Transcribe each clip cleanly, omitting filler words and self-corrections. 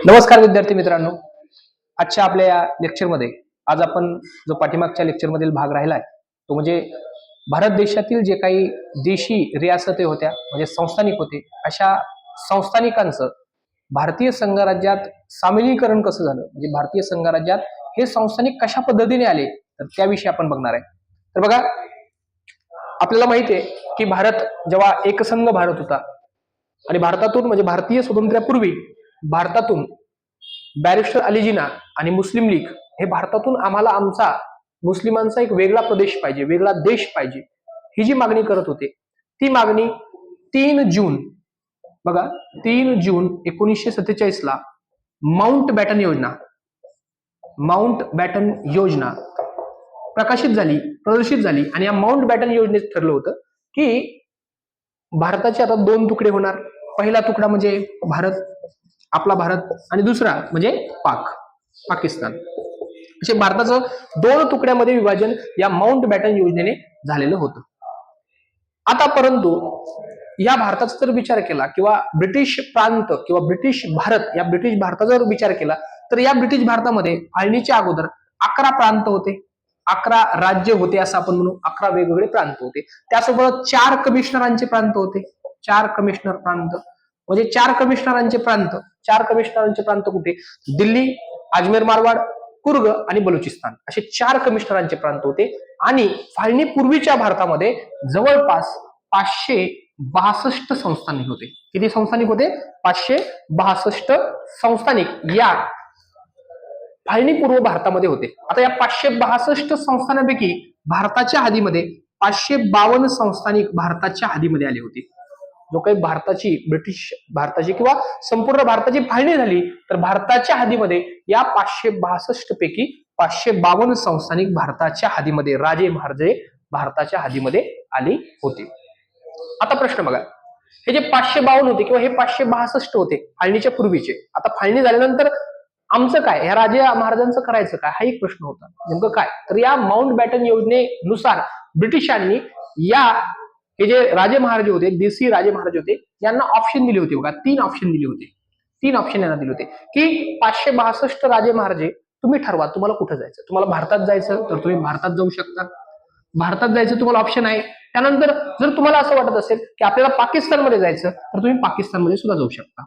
नमस्कार विद्यार्थी मित्रांनो. आजच्या आपल्या या लेक्चरमध्ये आज आपण जो पाठीमागच्या लेक्चरमधील भाग राहिलाय तो म्हणजे भारत देशातील जे काही देशी रियासती होत्या म्हणजे संस्थानिक होते, अशा संस्थानिकांचं भारतीय संघराज्यात सामीलीकरण कसं झालं, म्हणजे भारतीय संघराज्यात हे संस्थानिक कशा पद्धतीने आले, तर त्याविषयी आपण बघणार आहे. तर बघा, आपल्याला माहिती आहे की भारत जेव्हा एकसंघ भारत होता आणि भारतातून म्हणजे भारतीय स्वातंत्र्यापूर्वी भारतातून बॅरिस्टर अली जिना आणि मुस्लिम लीग हे भारतातून आम्हाला आमचा मुस्लिमांचा एक वेगळा प्रदेश पाहिजे, वेगळा देश पाहिजे, ही जी मागणी करत होते, ती मागणी 3 जून, बघा 3 जून 1947 ला माउंट बॅटन योजना प्रकाशित झाली, प्रदर्शित झाली. आणि या माउंट बॅटन योजनेत ठरलं होतं की भारताचे आता 2 तुकडे होणार. पहिला तुकडा म्हणजे भारत, आपला भारत, आणि दुसरा म्हणजे पाकिस्तान. असे भारताचं 2 तुकड्यामध्ये विभाजन या माउंट बॅटन योजनेने झालेलं होतं. आता परंतु या भारताचा जर विचार केला किंवा ब्रिटिश प्रांत किंवा ब्रिटिश भारत, या ब्रिटिश भारताचा जर विचार केला तर या ब्रिटिश भारतामध्ये फाळणीच्या अगोदर 11 प्रांत होते, 11 राज्य होते असं आपण म्हणू, 11 वेगवेगळे प्रांत होते. त्यासोबत 4 कमिशनरांचे प्रांत होते, 4 कमिशनर प्रांत, म्हणजे 4 कमिशनरांचे प्रांत. 4 कमिशनरांचे प्रांत कुठे? दिल्ली, अजमेर मारवाड, कुर्ग आणि बलुचिस्तान, असे 4 कमिशनरांचे प्रांत होते. आणि फाळणी पूर्वीच्या भारतामध्ये जवळपास 562 संस्थानिक होते. किती संस्थानिक होते? 562 संस्थानिक या फाळणीपूर्व भारतामध्ये होते. आता या 562 संस्थानांपैकी भारताच्या हदीमध्ये 552 संस्थानिक भारताच्या हदीमध्ये आले होते. जो काही ब्रिटिश भारताची किंवा संपूर्ण भारताची फाळणी झाली तर भारताच्या हदीमध्ये या 562 पैकी 552 संस्थानिक भारताच्या हदीमध्ये, राजे महाराजे भारताच्या हदीमध्ये आली होते. आता प्रश्न बघा, हे जे 552 होते किंवा हे 562 होते फाळणीच्या पूर्वीचे, आता फाळणी झाल्यानंतर आमचं काय, ह्या राजे महाराजांचं करायचं काय, हा एक प्रश्न होता. नेमकं काय? तर या माउंट बॅटन योजनेनुसार ब्रिटिशांनी या हे जे राजे महाराजे होते, देशी राजे महाराजे होते, यांना ऑप्शन दिले होते. बघा, 3 ऑप्शन दिले होते. 3 ऑप्शन यांना दिले होते की 562 राजे महाराजे तुम्ही ठरवा तुम्हाला कुठं जायचं. तुम्हाला भारतात जायचं तर तुम्ही भारतात जाऊ शकता, भारतात जायचं तुम्हाला ऑप्शन आहे. त्यानंतर जर तुम्हाला असं वाटत असेल की आपल्याला पाकिस्तानमध्ये जायचं तर तुम्ही पाकिस्तानमध्ये सुद्धा जाऊ शकता.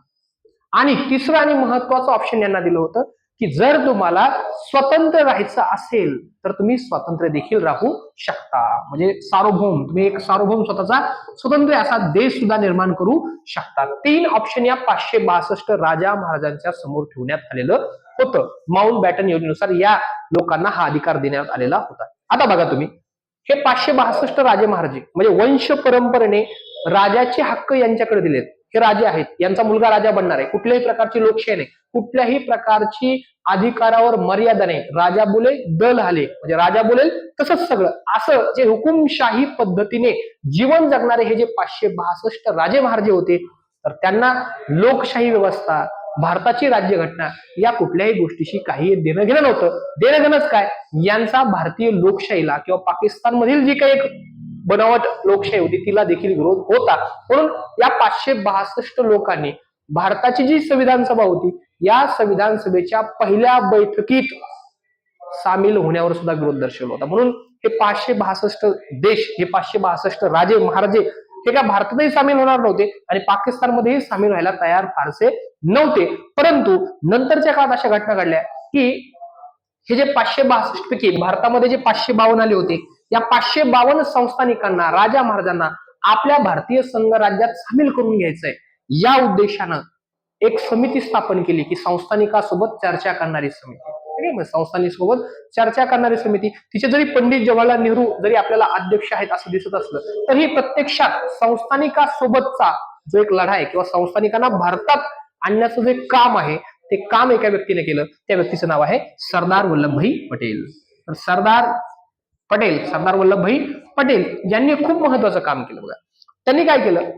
आणि तिसरं आणि महत्वाचं ऑप्शन यांना दिलं होतं की जर तुम्हाला स्वतंत्र राहायचं असेल तर तुम्ही स्वतंत्र देखील राहू शकता, म्हणजे सार्वभौम, तुम्ही एक सार्वभौम स्वतःचा स्वतंत्र असा देश सुद्धा निर्माण करू शकता. 3 ऑप्शन या 562 राजा महाराजांच्या समोर ठेवण्यात आलेलं होतं. माउंट बॅटन योजनेनुसार या लोकांना हा अधिकार देण्यात आलेला होता. आता बघा तुम्ही, हे 562 राजे महाराजे म्हणजे वंश परंपरेने राजाचे हक्क यांच्याकडे दिलेत. हे राजे आहेत, यांचा मुलगा राजा बनणार आहे, कुठल्याही प्रकारची लोकशाही नाही, कुठल्याही प्रकारची अधिकारावर मर्यादा नाही, राजा बोले दल हाले, म्हणजे राजा बोलेल तसंच सगळं, असं जे हुकुमशाही पद्धतीने जीवन जगणारे हे जे 562 राजे महाराजे होते, तर त्यांना लोकशाही व्यवस्था, भारताची राज्यघटना या कुठल्याही गोष्टीशी काही देणं घेणं नव्हतं. देणं घेणंच काय, यांचा भारतीय लोकशाहीला किंवा पाकिस्तानमधील जी काही एक बनावट लोकशाही होती तिला देखील विरोध होता. म्हणून या 562 लोकांनी भारताची जी संविधान सभा होती या संविधान सभेच्या पहिल्या बैठकीत सामील होण्यावर सुद्धा विरोध दर्शवला होता. म्हणून हे 562 देश, हे 562 राजे महाराजे हे काय भारतातही सामील होणार नव्हते आणि पाकिस्तानमध्येही सामील व्हायला तयार फारसे नव्हते. परंतु नंतरच्या काळात अशा घटना घडल्या की हे जे 562 पैकी भारतामध्ये जे 552 आले होते, या 552 संस्थानिकांना, राजा महाराजांना आपल्या भारतीय संघ राज्यात सामील करून घ्यायचंय, या उद्देशानं एक समिती स्थापन केली की संस्थानिकासोबत चर्चा करणारी समिती. संस्थानिकासोबत चर्चा करणारी समिती, तिचे जरी पंडित जवाहरलाल नेहरू जरी आपल्याला अध्यक्ष आहेत असं दिसत असलं तरी प्रत्यक्षात संस्थानिकासोबतचा जो एक लढा आहे किंवा संस्थानिकांना भारतात आणण्याचं जे काम आहे ते काम एका व्यक्तीने केलं. त्या व्यक्तीचं नाव आहे सरदार वल्लभभाई पटेल. तर सरदार वल्लभभाई पटेल यांनी खूप महत्वाचं काम केलं. बघा, त्यांनी काय केलं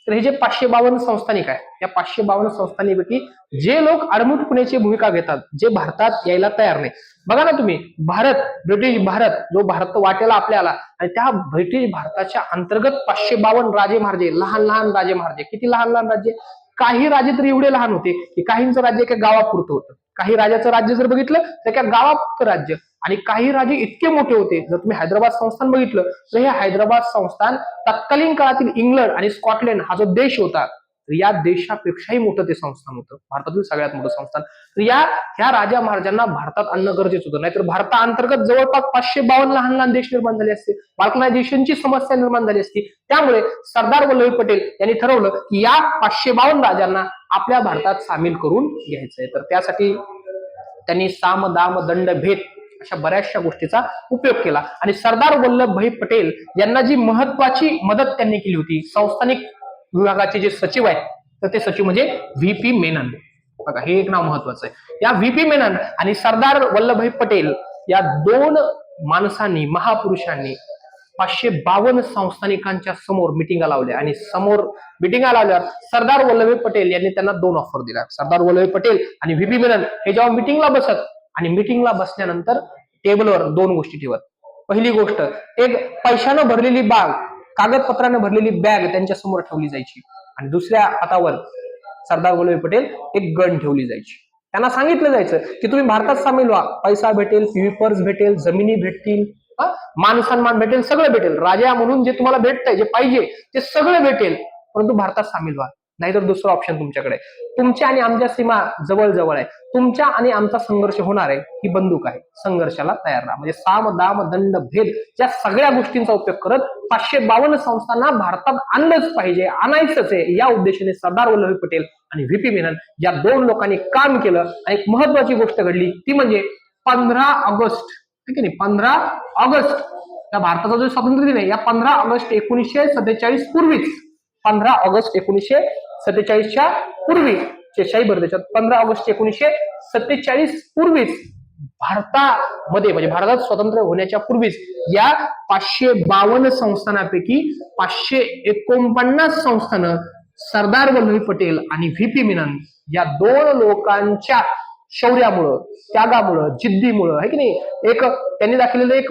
तर हे जे 552 संस्थानिक आहे, या 552 संस्थानिकपैकी जे लोक आडमुठपणाची भूमिका घेतात, जे भारतात यायला तयार नाही, बघा ना तुम्ही, ब्रिटिश भारत जो भारत वाटेला आपल्याला, आणि त्या ब्रिटिश भारताच्या अंतर्गत 552 राजे महाराजे, लहान लहान राजे महाराजे, किती लहान लहान राज्य, काही राजे तर एवढे लहान होते की काहींचं राज्य एका गावापुरतं होतं, काही राजाचं राज्य जर बघितलं तर एका गावापुरतं राज्य, आणि काही राजे इतके मोठे होते, जर तुम्ही हैदराबाद संस्थान बघितलं तर हे हैदराबाद संस्थान तत्कालीन काळातील इंग्लंड आणि स्कॉटलंड हा जो देश होता या देशापेक्षाही मोठं ते संस्थान होतं, भारतातील सगळ्यात मोठं संस्थान. तर ह्या राजा महाराजांना भारतात आणणं गरजेचं होतं, नाहीतर भारताअंतर्गत जवळपास 552 लहान लहान देश निर्माण झाले असते, बाल्कनायझेशनची समस्या निर्माण झाली असती. त्यामुळे सरदार वल्लभभाई पटेल यांनी ठरवलं की या 552 राजांना आपल्या भारतात सामील करून घ्यायचंय. तर त्यासाठी त्यांनी साम दाम दंड भेद अशा बऱ्याचशा गोष्टीचा उपयोग केला, आणि सरदार वल्लभभाई पटेल यांना जी महत्वाची मदत त्यांनी केली होती, संस्थानिक विभागाचे जे सचिव आहेत तर ते सचिव म्हणजे व्ही.पी. मेनन. बघा, हे एक नाव महत्वाचं आहे. या व्ही.पी. मेनन आणि सरदार वल्लभभाई पटेल या दोन माणसांनी, महापुरुषांनी 552 संस्थानिकांच्या समोर मिटिंगा लावल्या, आणि समोर मिटिंगा लावल्यावर सरदार वल्लभभाई पटेल यांनी त्यांना दोन ऑफर दिल्या. सरदार वल्लभभाई पटेल आणि व्ही.पी. मेनन हे जेव्हा मिटिंगला बसत, आणि मिटिंगला बसल्यानंतर टेबलवर दोन गोष्टी ठेवत. पहिली गोष्ट, एक पैशानं भरलेली बाग, कागदपत्रानं भरलेली बॅग त्यांच्या समोर ठेवली जायची, आणि दुसऱ्या हातावर सरदार वल्लभभाई पटेल एक गन ठेवली जायची. त्यांना सांगितलं जायचं की तुम्ही भारतात सामील व्हा, पैसा भेटेल, पेपर्स भेटेल, जमिनी भेटतील, मान सन्मान भेटेल, सगळं भेटेल, राजा म्हणून जे तुम्हाला भेटतंय, जे पाहिजे ते सगळं भेटेल, परंतु भारतात सामील व्हा, नाहीतर दुसरं ऑप्शन तुमच्याकडे. तुमच्या आणि आमच्या सीमा जवळ जवळ आहे, तुमच्या आणि आमचा संघर्ष होणार आहे, ही बंदूक आहे, संघर्षाला तयार राहा. म्हणजे साम दाम दंड भेद या सगळ्या गोष्टींचा उपयोग करत 552 संस्थांना भारतात आणलंच पाहिजे, आणायचंच आहे, या उद्देशाने सरदार वल्लभभाई पटेल आणि व्ही.पी. मेनन या दोन लोकांनी काम केलं. आणि एक महत्वाची गोष्ट घडली ती म्हणजे 15 ऑगस्ट, ठीक आहे, 15 ऑगस्ट या भारताचा जो स्वातंत्र्य दिन आहे, या 15 ऑगस्ट 1947 पूर्वीच, 15 ऑगस्ट 1947च्या पूर्वी, शाही भर त्याच्यात 15 ऑगस्ट 1947 पूर्वीच भारतामध्ये, म्हणजे भारतात स्वतंत्र होण्याच्या पूर्वीच या 552 संस्थानापैकी 549 संस्थानं सरदार वल्लभभाई पटेल आणि व्ही.पी. मेनन या दोन लोकांच्या शौर्यामुळं, त्यागामुळं, जिद्दीमुळं, आहे की नाही, एक त्यांनी दाखवलेलं एक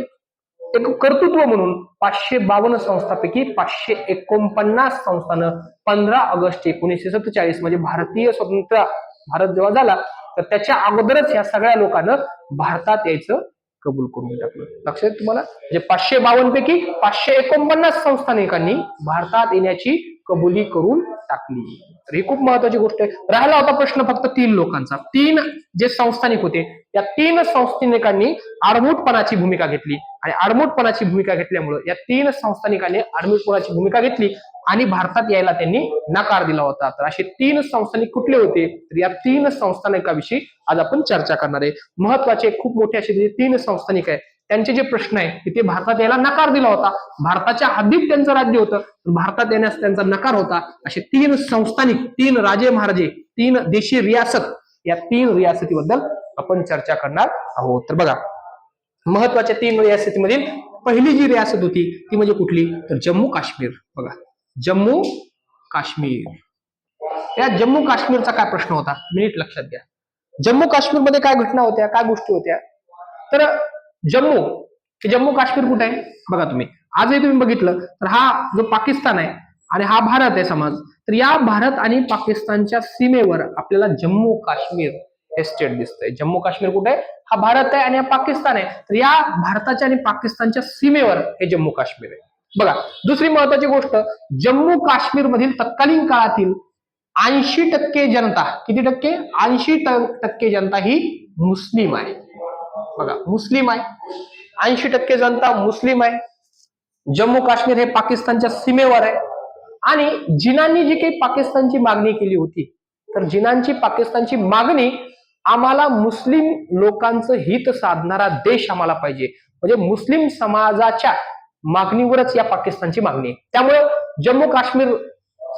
कर्तृत्व म्हणून 552 संस्थांपैकी 549 संस्थानं 15 ऑगस्ट 1947 म्हणजे भारतीय स्वतंत्र भारत जेव्हा झाला तर त्याच्या अगोदरच या सगळ्या लोकांना भारतात यायचं कबूल करून टाकलं. लक्षात तुम्हाला, म्हणजे 552 पैकी 549 संस्थानिकांनी भारतात येण्याची कबुली करून टाकली. तर ही खूप महत्वाची गोष्ट आहे. राहिला होता प्रश्न फक्त 3 लोकांचा. 3 जे संस्थानिक होते, या 3 संस्थानिकांनी आडमुठपणाची भूमिका घेतली, आणि आडमुठपणाची भूमिका घेतल्यामुळे या 3 संस्थानिकांनी आडमुठपणाची भूमिका घेतली आणि भारतात यायला त्यांनी नकार दिला होता. तर असे 3 संस्थानिक कुठले होते, तर या 3 संस्थानिकांविषयी आज आपण चर्चा करणार आहे. महत्वाचे खूप मोठे असे 3 संस्थानिक आहेत, त्यांचे जे प्रश्न आहे की ते भारतात यायला नकार दिला होता, भारताच्या हद्दीत त्यांचं राज्य होतं, भारतात येण्यास त्यांचा नकार होता. असे 3 संस्थानिक, 3 राजे महाराजे, 3 देशी रियासत, या 3 रियासतीबद्दल आपण चर्चा करणार आहोत. तर बघा, महत्वाच्या 3 रियासतीमधील पहिली जी रियासत होती ती म्हणजे कुठली, तर जम्मू काश्मीर. बघा, जम्मू काश्मीर. या जम्मू काश्मीरचा काय प्रश्न होता, मिनिट लक्षात घ्या. जम्मू काश्मीरमध्ये काय घटना होत्या, काय गोष्टी होत्या, तर जम्मू काश्मीर कुठे आहे बघा तुम्ही, आजही तुम्ही बघितलं तर हा जो पाकिस्तान आहे आणि हा भारत आहे समाज, तर या भारत आणि पाकिस्तानच्या सीमेवर आपल्याला जम्मू काश्मीर हे स्टेट दिसतंय. जम्मू काश्मीर कुठे आहे, हा भारत आहे आणि हा पाकिस्तान आहे, तर या भारताच्या आणि पाकिस्तानच्या सीमेवर हे जम्मू काश्मीर आहे. बघा, दुसरी महत्वाची गोष्ट, जम्मू काश्मीर मधील तत्कालीन काळातील 80% जनता, किती टक्के, 80% जनता ही मुस्लिम आहे. बघा, मुस्लिम आहे, 80% जनता मुस्लिम आहे. जम्मू काश्मीर हे पाकिस्तानच्या सीमेवर आहे, आणि जिनांनी जी काही पाकिस्तानची मागणी केली होती, तर जिनांची पाकिस्तानची मागणी, आम्हाला मुस्लिम लोकांचं हित साधणारा देश आम्हाला पाहिजे, म्हणजे मुस्लिम समाजाच्या मागणीवरच या पाकिस्तानची मागणी आहे. त्यामुळे जम्मू काश्मीर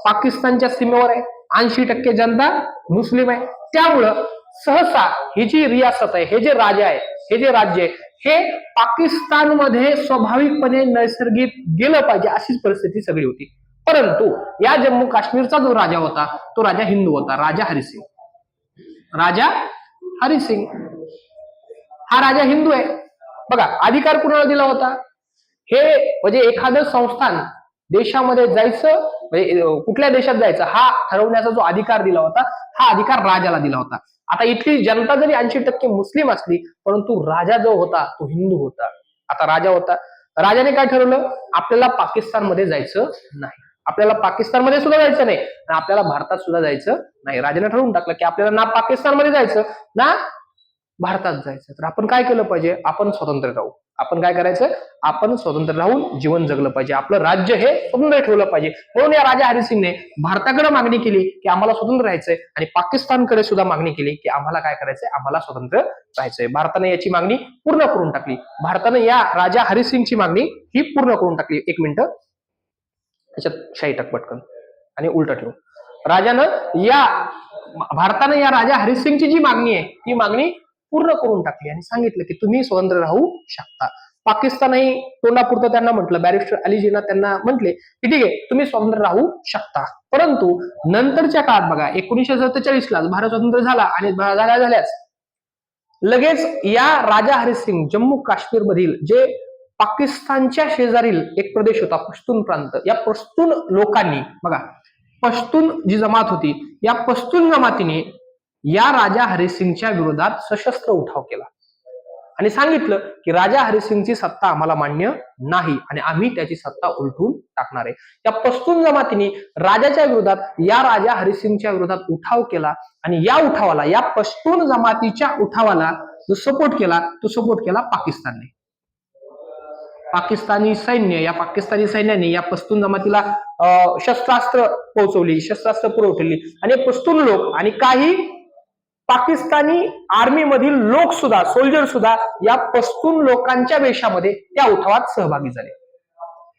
पाकिस्तानच्या सीमेवर आहे, 80% जनता मुस्लिम आहे. त्यामुळं सहसा ही जी रियासत आहे, हे जे राजा आहे, हे जे राज्य आहे, हे पाकिस्तानमध्ये स्वाभाविकपणे नैसर्गिक गेलं पाहिजे अशीच परिस्थिती सगळी होती. परंतु या जम्मू काश्मीरचा जो राजा होता तो राजा हिंदू होता, राजा हरिसिंग. राजा हरिसिंग हा राजा हिंदू आहे. बघा, अधिकार कुणाला दिला होता, हे म्हणजे एखादं संस्थान देशामध्ये जायचं म्हणजे कुठल्या देशात जायचं हा ठरवण्याचा जो अधिकार दिला होता हा अधिकार राजाला दिला होता. आता इथली जनता जरी 80% मुस्लिम असली परंतु राजा जो होता तो हिंदू होता. आता राजा होता, राजाने काय ठरवलं, आपल्याला पाकिस्तानमध्ये जायचं नाही, आपल्याला पाकिस्तानमध्ये सुद्धा जायचं नाही आणि आपल्याला भारतात सुद्धा जायचं नाही. राजाने ठरवून टाकलं की आपल्याला ना पाकिस्तानमध्ये जायचं ना भारतात जायचं. तर आपण काय केलं पाहिजे, आपण स्वतंत्र राहू. आपण काय करायचं, आपण स्वतंत्र राहून जीवन जगलं पाहिजे, आपलं राज्य हे स्वतंत्र ठेवलं पाहिजे. म्हणून या राजा हरिसिंगने भारताकडे मागणी केली की आम्हाला स्वतंत्र राहायचंय आणि पाकिस्तानकडे सुद्धा मागणी केली की आम्हाला काय करायचंय, आम्हाला स्वतंत्र राहायचंय. भारताने याची मागणी पूर्ण करून टाकली. भारताने या राजा हरिसिंगची मागणी ही पूर्ण करून टाकली. एक मिनिट त्याच्यात शाही टाक पटकन आणि उलट ठेवू. राजानं या भारताने या राजा हरिसिंगची जी मागणी आहे ती मागणी पूर्ण करून टाकली आणि सांगितलं की तुम्ही स्वतंत्र राहू शकता. पाकिस्तानही तोंडापुरतं त्यांना म्हटलं, बॅरिस्टर अली जिना त्यांना म्हटले की ठीक आहे तुम्ही स्वतंत्र राहू शकता. परंतु नंतरच्या काळात बघा 1947 ला भारत स्वतंत्र झाला आणि झाल्याच लगेच या राजा हरिसिंग जम्मू काश्मीर मधील जे पाकिस्तानच्या शेजारील एक प्रदेश होता पश्तून प्रांत, या पश्तून लोकांनी बघा, पश्तून जी जमात होती या पश्तून जमातीने या राजा हरिसिंगच्या विरोधात सशस्त्र उठाव केला आणि सांगितलं की राजा हरिसिंगची सत्ता आम्हाला मान्य नाही आणि आम्ही त्याची सत्ता उलटून टाकणार आहे. या पश्तून जमातीने राजाच्या विरोधात या राजा हरिसिंगच्या विरोधात उठाव केला आणि या उठावाला, या पश्तून जमातीच्या उठावाला जो सपोर्ट केला तो सपोर्ट केला पाकिस्तानने. पाकिस्तानी सैन्य, या पाकिस्तानी सैन्याने या पश्तून जमातीला शस्त्रास्त्र पोहोचवली, शस्त्रास्त्र पुरवठली आणि पश्तून लोक आणि काही पाकिस्तानी आर्मी मधील लोक सुद्धा, सोल्जर सुद्धा या पश्तून लोकांच्या वेशामध्ये त्या उठावात सहभागी झाले.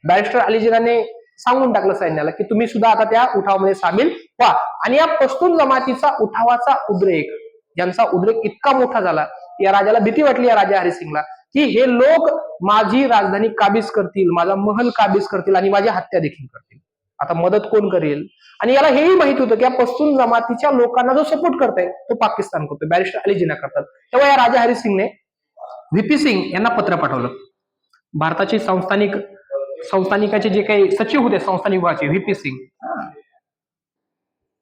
बॅरिस्टर अली जिनाने सांगून टाकलं सैन्याला की तुम्ही सुद्धा आता त्या उठावामध्ये सामील व्हा. आणि या पश्तून जमातीचा उठावाचा उद्रेक, ज्यांचा उद्रेक इतका मोठा झाला, या राजाला भीती वाटली, या राजा हरिसिंगला, की हे लोक माझी राजधानी काबीज करतील, माझा महल काबीज करतील आणि माझी हत्या देखील करतील. आता मदत कोण करेल? आणि याला हेही माहित होतं की या पश्तून जमातीच्या लोकांना जो सपोर्ट करताय तो पाकिस्तान करतोय, बॅरिस्टर अली जिना करतात. तेव्हा या राजा हरिसिंगने व्हीपी सिंग यांना पत्र पाठवलं. भारताचे संस्थानिकाचे जे काही सचिव होते संस्थानिक विभागाचे, VP Singh,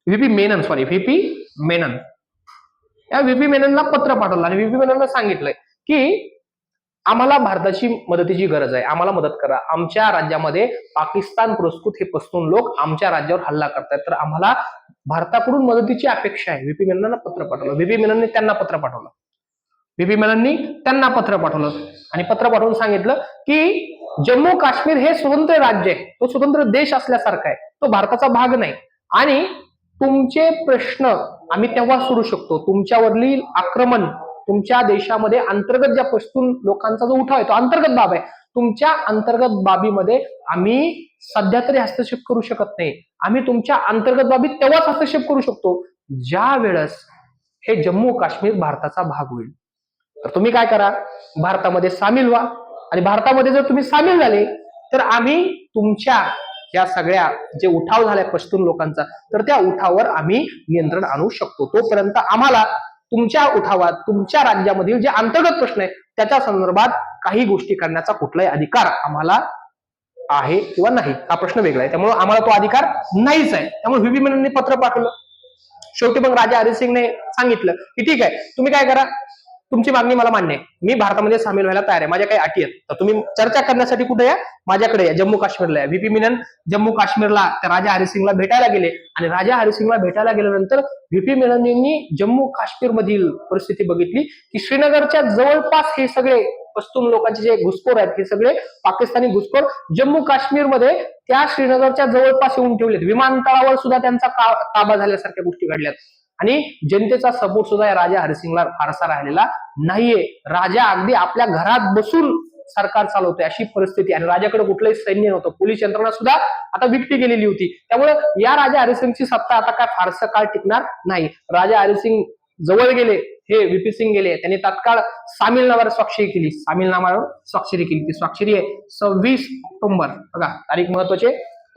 VP Menon, sorry VP Menon, या व्हीपी मेननला पत्र पाठवलं आणि व्हीपी मेननला सांगितलंय की आम्हाला भारताची मदतीची गरज आहे, आम्हाला मदत करा. आमच्या राज्यामध्ये पाकिस्तान पुरस्कृत हे पश्तून लोक आमच्या राज्यावर हल्ला करतायत, तर आम्हाला भारताकडून मदतीची अपेक्षा आहे. व्हीपी मेननला पत्र पाठवलं. व्हीपी मेननने त्यांना पत्र पाठवलं. व्हीपी मेनननी त्यांना पत्र पाठवलं आणि पत्र पाठवून सांगितलं की जम्मू काश्मीर हे स्वतंत्र राज्य आहे, तो स्वतंत्र देश असल्यासारखा आहे, तो भारताचा भाग नाही आणि तुमचे प्रश्न आम्ही तेव्हा सोडू शकतो, तुमच्यावरील आक्रमण, तुमच्या देशामध्ये अंतर्गत ज्या पश्तून लोकांचा जो उठाव आहे तो अंतर्गत बाब आहे, तुमच्या अंतर्गत बाबीमध्ये आम्ही सध्या तरी हस्तक्षेप करू शकत नाही. आम्ही तुमच्या अंतर्गत बाबीत तेव्हाच हस्तक्षेप करू शकतो ज्या वेळेस हे जम्मू काश्मीर भारताचा भाग होईल. तर तुम्ही काय करा, भारतामध्ये सामील व्हा आणि भारतामध्ये जर तुम्ही सामील झाले तर आम्ही तुमच्या या सगळ्या जे उठाव झालाय पश्तून लोकांचा, तर त्या उठावावर आम्ही नियंत्रण आणू शकतो. तोपर्यंत आम्हाला तुमच्या उठावात, तुमच्या राज्यामधील जे अंतर्गत प्रश्न आहे त्याच्या संदर्भात काही गोष्टी करण्याचा कुठलाही अधिकार आम्हाला आहे किंवा नाही, हा प्रश्न वेगळा आहे. त्यामुळे आम्हाला तो अधिकार नाहीच आहे. त्यामुळे व्हीपी मेननने पत्र पाठवलं. शेवटी मग राजा हरिसिंगने सांगितलं की ठीक आहे, तुम्ही काय करा, तुमची मागणी मला मान्य आहे, मी भारतामध्ये सामील व्हायला तयार आहे, माझ्या काही अटी आहेत, तर तुम्ही चर्चा करण्यासाठी कुठे या, माझ्याकडे या, जम्मू काश्मीरला या. व्हीपी मेनन जम्मू काश्मीरला त्या राजा हरिसिंगला भेटायला गेले आणि राजा हरिसिंगला भेटायला गेल्यानंतर व्हीपी मेनन यांनी जम्मू काश्मीर मधील परिस्थिती बघितली की श्रीनगरच्या जवळपास हे सगळे पश्तून लोकांचे जे घुसखोर आहेत हे सगळे पाकिस्तानी घुसखोर जम्मू काश्मीरमध्ये त्या श्रीनगरच्या जवळपास येऊन ठेवलेत. विमानतळावर सुद्धा त्यांचा ताबा झाल्यासारख्या गोष्टी घडल्यात आणि जनतेचा सपोर्ट सुद्धा या राजा हरिसिंगला फारसा राहिलेला नाहीये. राजा अगदी आपल्या घरात बसून सरकार चालवतोय अशी परिस्थिती आणि राजाकडे कुठलंही सैन्य नव्हतं, पोलीस यंत्रणा सुद्धा आता विकटी गेलेली होती. त्यामुळे या राजा हरिसिंगची सत्ता आता काय फारसं काळ टिकणार नाही. राजा हरिसिंग जवळ गेले, हे व्हीपी सिंग गेले, त्यांनी तात्काळ सामीलनाम्यावर स्वाक्षरी केली. सामीलनाम्यावर स्वाक्षरी केली, ती स्वाक्षरी आहे 26 ऑक्टोबर. बघा तारीख महत्वाची,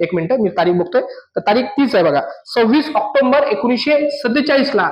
एक मिनिट मी तारीख बघतोय, तर तारीख तीच आहे बघा, 26 ऑक्टोबर 1947 ला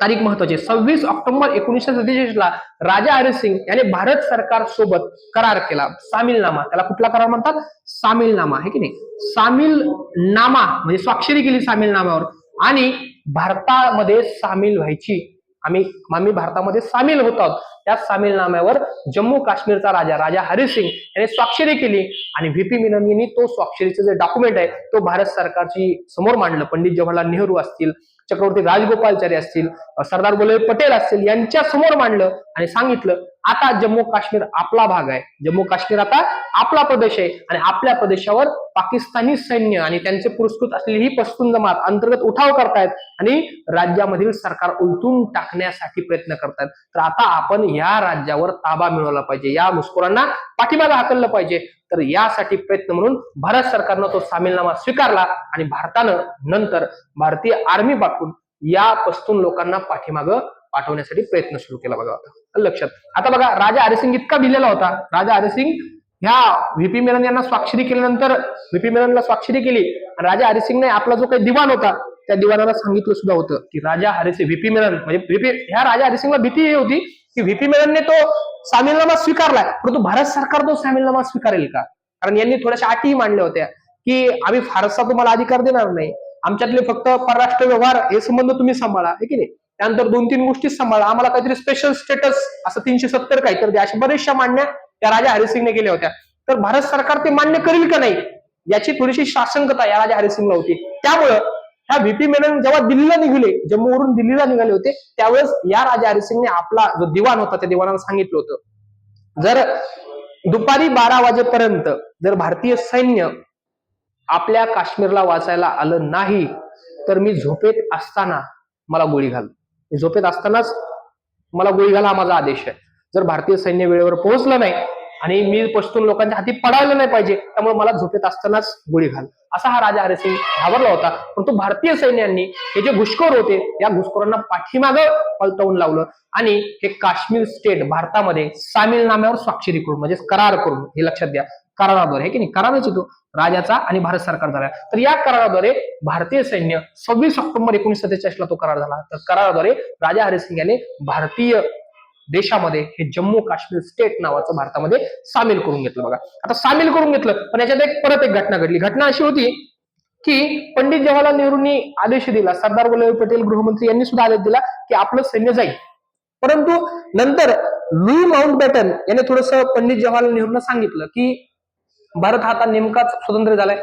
तारीख महत्वाची, 26 ऑक्टोबर 1947 ला राजा हरी सिंग याने भारत सरकार सोबत करार केला, सामीलनामा. त्याला कुठला करार म्हणतात? सामीलनामा, आहे की नाही? सामीलनामा म्हणजे स्वाक्षरी केली सामीलनाम्यावर आणि भारतामध्ये सामील व्हायची, आम्ही भारतामध्ये सामील होत आहोत. त्या सामीलनाम्यावर जम्मू काश्मीरचा राजा हरी सिंग याने स्वाक्षरी केली आणि व्ही पी मेनन यांनी तो स्वाक्षरीचं जे डॉक्युमेंट आहे तो भारत सरकारची समोर मांडलं. पंडित जवाहरलाल नेहरू असतील, चक्रवर्ती राजगोपालचारी असतील, सरदार वल्लभ पटेल असतील, यांच्या समोर मांडलं आणि सांगितलं आता जम्मू काश्मीर आपला भाग आहे, जम्मू काश्मीर आता आपला प्रदेश आहे आणि आपल्या प्रदेशावर पाकिस्तानी सैन्य आणि त्यांचे पुरस्कृत असलेली ही पश्तून जमात अंतर्गत उठाव करतायत आणि राज्यामधील सरकार उलटून टाकण्यासाठी प्रयत्न करतायत. तर आता आपण या राज्यावर ताबा मिळवला पाहिजे, या घुसखोरांना पाठीमागे हाकललं पाहिजे. तर यासाठी प्रयत्न म्हणून भारत सरकारनं तो सामीलनामा स्वीकारला आणि भारतानं नंतर भारतीय आर्मी पाठवून या पश्तून लोकांना पाठीमागं पाठवण्यासाठी प्रयत्न सुरू केला. बघा आता लक्षात. आता बघा राजा हरी सिंग इतका भिलेला होता, राजा हरी सिंग ह्या व्हीपी मेनन यांना स्वाक्षरी केल्यानंतर व्हीपी मेननला स्वाक्षरी केली आणि राजा हरी सिंगने आपला जो काही दिवाण होता त्या दिवाणाला सांगितलं सुद्धा होतं की राजा हरी सिंग व्हीपी मेनन म्हणजे ह्या राजा हरी सिंगला भीती ही होती की व्हीपी मेननने तो सामीलनामा स्वीकारलाय, परंतु भारत सरकार तो सामीलनामा स्वीकारेल का? कारण यांनी थोड्याशा अटी मांडल्या होत्या की आम्ही फारसा तुम्हाला अधिकार देणार नाही, आमच्यातले फक्त परराष्ट्र व्यवहार हे संबंध तुम्ही सांभाळा, आहे की नाही, त्यानंतर 2-3 गोष्टीच सांभाळा, आम्हाला काहीतरी स्पेशल स्टेटस असं 370 काहीतरी द्या, अशा बऱ्याचशा मांडण्या त्या राजा हरी सिंगने केल्या होत्या. तर भारत सरकार ते मान्य करेल का नाही याची थोडीशी साशंकता या राजा हरी सिंगला होती. त्यामुळं ह्या व्हीपी मेनन जेव्हा दिल्लीला निघाले, जम्मूवरून दिल्लीला निघाले होते, त्यावेळेस या राजा हरी सिंगने आपला जो दिवाण होता त्या दिवाणाला सांगितलं होतं जर दुपारी 12 वाजेपर्यंत जर भारतीय सैन्य आपल्या काश्मीरला वाचायला आलं नाही तर मी झोपेत असताना मला गोळी घाल, झोपेत असतानाच मला गोळी घाला हा माझा आदेश आहे. जर भारतीय सैन्य वेळेवर पोहोचलं नाही आणि मी पश्तून लोकांच्या हाती पडायला नाही पाहिजे, त्यामुळे मला झोपेत असतानाच गोळी घाल, असा हा राजा हरी सिंग घाबरला होता. परंतु भारतीय सैन्यांनी हे जे घुसखोर होते या घुसखोरांना पाठीमागं पलटवून लावलं आणि हे काश्मीर स्टेट भारतामध्ये सामीलनाम्यावर स्वाक्षरी करून म्हणजे करार करून, हे लक्षात द्या, कराराद्वारे, आहे की नाही, करारच येतो राजाचा आणि भारत सरकार झाला. तर या कराराद्वारे भारतीय सैन्य 26 ऑक्टोबर 1947 ला तो करार झाला. तर कराराद्वारे राजा हरी सिंग याने भारतीय देशामध्ये हे जम्मू काश्मीर स्टेट नावाचं भारतामध्ये सामील करून घेतलं. बघा आता सामील करून घेतलं, पण याच्यात परत एक घटना घडली. घटना अशी होती की पंडित जवाहरलाल नेहरूंनी आदेश दिला, सरदार वल्लभ पटेल गृहमंत्री यांनी सुद्धा आदेश दिला की आपलं सैन्य जाईल. परंतु नंतर लुई माउंटबॅटन याने थोडस पंडित जवाहरलाल नेहरूंना सांगितलं की भारत हा आता नेमकाच स्वतंत्र झालाय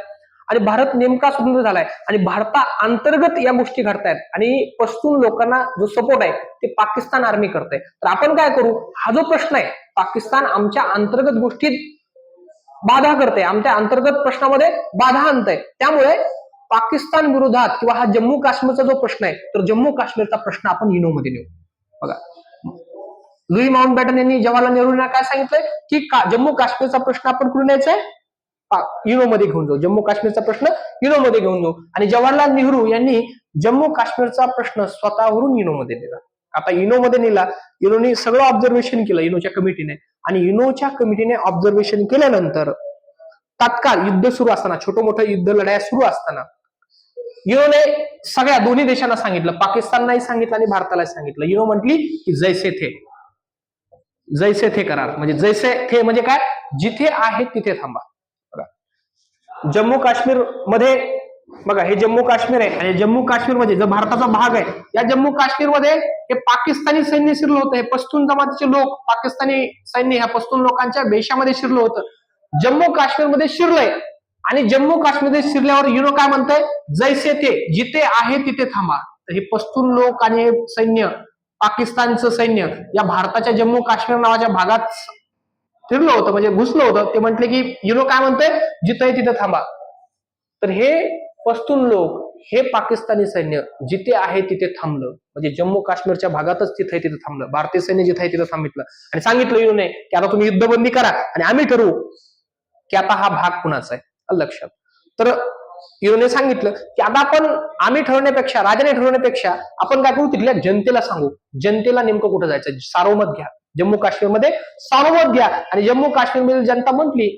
आणि भारत नेमका स्वतंत्र झालाय आणि भारता अंतर्गत या गोष्टी घडतायत आणि पश्तून लोकांना जो सपोर्ट आहे ते पाकिस्तान आर्मी करते. तर आपण काय करू, हा जो प्रश्न आहे पाकिस्तान आमच्या अंतर्गत गोष्टीत बाधा करते, आमच्या अंतर्गत प्रश्नामध्ये बाधा आणतंय, त्यामुळे पाकिस्तान विरोधात किंवा हा जम्मू काश्मीरचा जो प्रश्न आहे तर जम्मू काश्मीरचा प्रश्न आपण युनोमध्ये नेऊ. बघा लुई माउंटबॅटन यांनी जवाहरलाल नेहरूंना काय सांगितलंय की जम्मू काश्मीरचा प्रश्न आपण कुठे न्यायचा आहे, युनोमध्ये घेऊन जाऊ, जम्मू काश्मीरचा प्रश्न युनोमध्ये घेऊन जाऊ. आणि जवाहरलाल नेहरू यांनी जम्मू काश्मीरचा प्रश्न स्वतःवरून युनोमध्ये नेला. आता युनोमध्ये नेला, युनोने सगळं ऑब्झर्वेशन केलं युनोच्या कमिटीने आणि युनोच्या कमिटीने ऑब्झर्वेशन केल्यानंतर तात्काळ युद्ध सुरू असताना, छोटं मोठं युद्ध लढाया सुरू असताना युनोने सगळ्या दोन्ही देशांना सांगितलं, पाकिस्तानलाही सांगितलं आणि भारतालाही सांगितलं. युनो म्हटली की जैसे थे, जैसे थे करार, म्हणजे जैसे थे म्हणजे काय, जिथे आहे तिथे थांबा. जम्मू काश्मीर मध्ये बघा हे जम्मू काश्मीर आहे आणि जम्मू काश्मीर मध्ये जो भारताचा भाग आहे या जम्मू काश्मीर मध्ये हे पाकिस्तानी सैन्य शिरलं होतं. हे पश्तून जमातीचे लोक, पाकिस्तानी सैन्य ह्या पश्तून लोकांच्या देशामध्ये शिरलं होतं, जम्मू काश्मीर मध्ये शिरलंय. आणि जम्मू काश्मीर शिरल्यावर युनो काय म्हणतंय, जैसे ते, जिथे आहे तिथे थांबा. तर हे पश्तून लोक आणि हे सैन्य, पाकिस्तानचं सैन्य या भारताच्या जम्मू काश्मीर नावाच्या भागात फिरलं होतं, म्हणजे घुसलं होतं. ते म्हटले की युनो काय म्हणतंय, जिथे आहे तिथे थांबा. तर हे पश्तून लोक, हे पाकिस्तानी सैन्य जिथे आहे तिथे थांबलं, म्हणजे जम्मू काश्मीरच्या भागातच तिथे तिथे थांबलं. भारतीय सैन्य जिथे आहे तिथे थांबितलं आणि सांगितलं युनोने की आता तुम्ही युद्धबंदी करा आणि आम्ही ठरवू की आता हा भाग कुणाचा आहे. लक्षात. तर युनोने सांगितलं की आता आम्ही ठरवण्यापेक्षा, राजाने ठरवण्यापेक्षा आपण काय करू, तिथल्या जनतेला सांगू, जनतेला नेमकं कुठं जायचं, सार्वमत घ्या, जम्मू काश्मीरमध्ये सार्वमत घ्या. आणि जम्मू काश्मीरमधील जनता म्हटली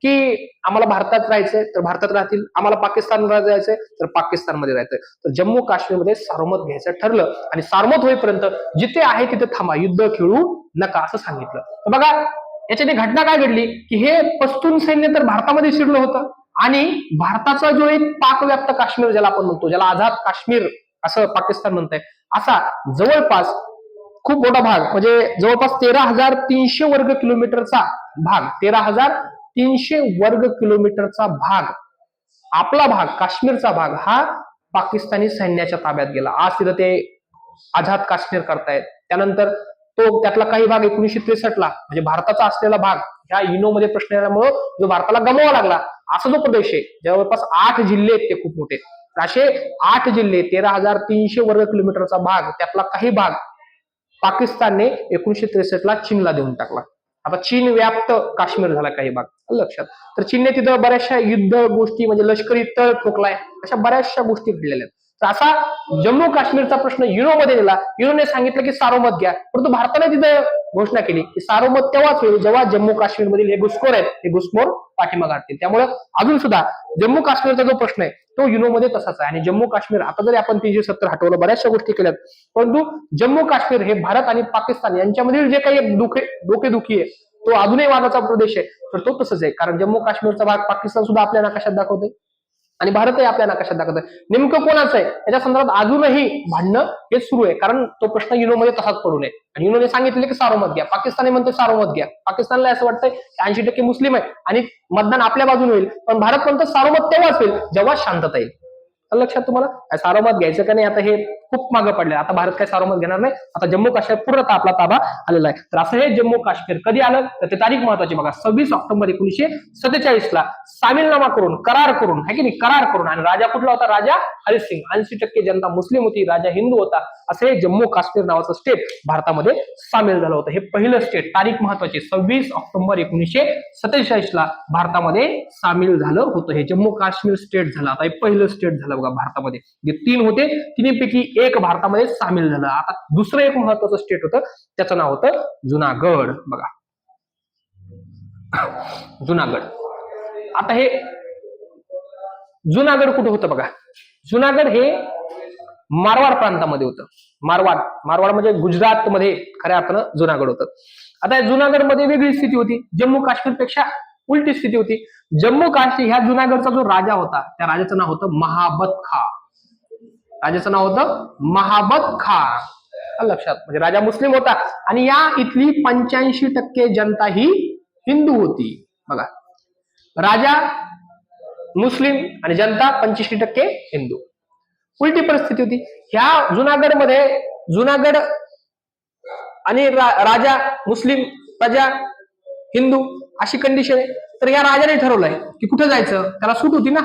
की आम्हाला भारतात राहायचंय तर भारतात राहतील, आम्हाला पाकिस्तानला जायचंय तर पाकिस्तानमध्ये राहायचंय. तर जम्मू काश्मीरमध्ये सार्वमत घ्यायचं ठरलं आणि सार्वमत होईपर्यंत जिथे आहे तिथे थांबा, युद्ध खेळू नका असं सांगितलं. तर बघा याच्यात घटना काय घडली की हे पश्तून सैन्य तर भारतामध्ये शिरलं होतं आणि भारताचा जो एक पाकव्याप्त काश्मीर ज्याला आपण म्हणतो, ज्याला आझाद काश्मीर असं पाकिस्तान म्हणतंय, असा जवळपास खूप मोठा भाग म्हणजे जवळपास 13,300 वर्ग किलोमीटरचा भाग, 13,300 वर्ग किलोमीटरचा भाग, आपला भाग, काश्मीरचा भाग हा पाकिस्तानी सैन्याच्या ताब्यात गेला. आज तिथं ते आझाद काश्मीर करतायत. त्यानंतर तो त्यातला काही भाग 1963 ला म्हणजे भारताचा असलेला भाग ह्या युनोमध्ये प्रश्न आल्यामुळे जो भारताला गमवावा लागला असा जो प्रदेश आहे, जवळपास 8 जिल्हे आहेत ते खूप मोठे, असे 8 जिल्हे, 13,300 वर्ग किलोमीटरचा भाग, त्यातला काही भाग पाकिस्तानने 1963 ला चीनला देऊन टाकला. आता चीन व्याप्त काश्मीर झाला काही भाग, लक्षात. तर चीनने तिथं बऱ्याचशा युद्ध गोष्टी म्हणजे लष्करी तळ ठोकलाय, अशा बऱ्याचशा गोष्टी घडलेल्या आहेत. तर असा जम्मू काश्मीरचा प्रश्न युनोमध्ये दिला. युनोने सांगितलं की सार्वमत घ्या, परंतु भारताने तिथे घोषणा केली की सार्वमत तेव्हाच होईल जेव्हा जम्मू काश्मीरमधील हे घुसखोर आहेत हे घुसखोर पाठीमागे हटतील. त्यामुळे अजून सुद्धा जम्मू काश्मीरचा जो प्रश्न आहे तो युनोमध्ये तसाच आहे. आणि जम्मू काश्मीर आता जरी आपण 370 हटवलं, बऱ्याचशा गोष्टी केल्यात, परंतु जम्मू काश्मीर हे भारत आणि पाकिस्तान यांच्यामधील जे काही डोकेदुखी आहे तो अजूनही वादाचा प्रदेश आहे, तर तो तसंच आहे. कारण जम्मू काश्मीरचा भाग पाकिस्तान सुद्धा आपल्या नकाशात दाखवते आणि भारतही आपल्या नकाशात दाखवत आहे. नेमकं कोणाचं आहे याच्या संदर्भात अजूनही भांडणं हे सुरू आहे, कारण तो प्रश्न युनोमध्ये तसाच पडू नये. आणि युनोने सांगितले की सार्वमत घ्या, पाकिस्तान म्हणते सार्वमत घ्या. पाकिस्तानला असं वाटतंय की 80% मुस्लिम आहे आणि मतदान आपल्या बाजूने होईल, पण भारत म्हणतो सार्वमत तेव्हाच होईल जेव्हा शांतता येईल. लक्षात तुम्हाला सार्वमत घ्यायचं का नाही आता हे खूप मागं पडले. आता भारत काय सार्वमत घेणार नाही, आता जम्मू काश्मीर पूर्णतः आपला ताबा आलेला आहे. तर असं हे जम्मू काश्मीर कधी आलं तर ते तारीख महत्वाची बघा, 26 ऑक्टोबर 1947 ला सामीलनामा करून, करार करून, है की नाही, करार करून. आणि राजा कुठला होता? राजा हरिसिंग. 80% जनता मुस्लिम होती, राजा हिंदू होता. असं हे जम्मू काश्मीर नावाचं स्टेट भारतामध्ये सामील झालं होतं. हे पहिलं स्टेट, तारीख महत्वाची, 26 ऑक्टोबर 1947 ला भारतामध्ये सामील झालं होतं. हे जम्मू काश्मीर स्टेट झालं. आता हे पहिलं स्टेट झालं बघा भारतामध्ये. जे 3 होते तिन्हीपैकी एक भारतामध्ये सामील झालं. आता दुसरं एक महत्वाचं स्टेट होतं, त्याचं नाव होतं जुनागड. बघा जुनागड. आता हे जुनागड कुठं होतं बघा, जुनागड हे मारवाड प्रांतामध्ये होतं. मारवाड म्हणजे गुजरात मध्ये खऱ्या अर्थानं जुनागड होतं. आता जुनागड मध्ये वेगळी स्थिती होती, जम्मू काश्मीर पेक्षा उलटी स्थिती होती. जम्मू काश्मीर ह्या जुनागडचा जो राजा होता त्या राजाचं नाव होतं महाबत खा. राजाचं नाव होतं महाबत खा, लक्षात. म्हणजे राजा मुस्लिम होता आणि या इथली 85% जनता ही हिंदू होती. बघा, राजा मुस्लिम आणि जनता 25% हिंदू, उलटी परिस्थिती होती. ह्या जुनागडमध्ये जुनागड आणि राजा मुस्लिम, प्रजा हिंदू अशी कंडिशन आहे. तर या राजाने ठरवलंय की कुठे जायचं, त्याला सूट होती ना,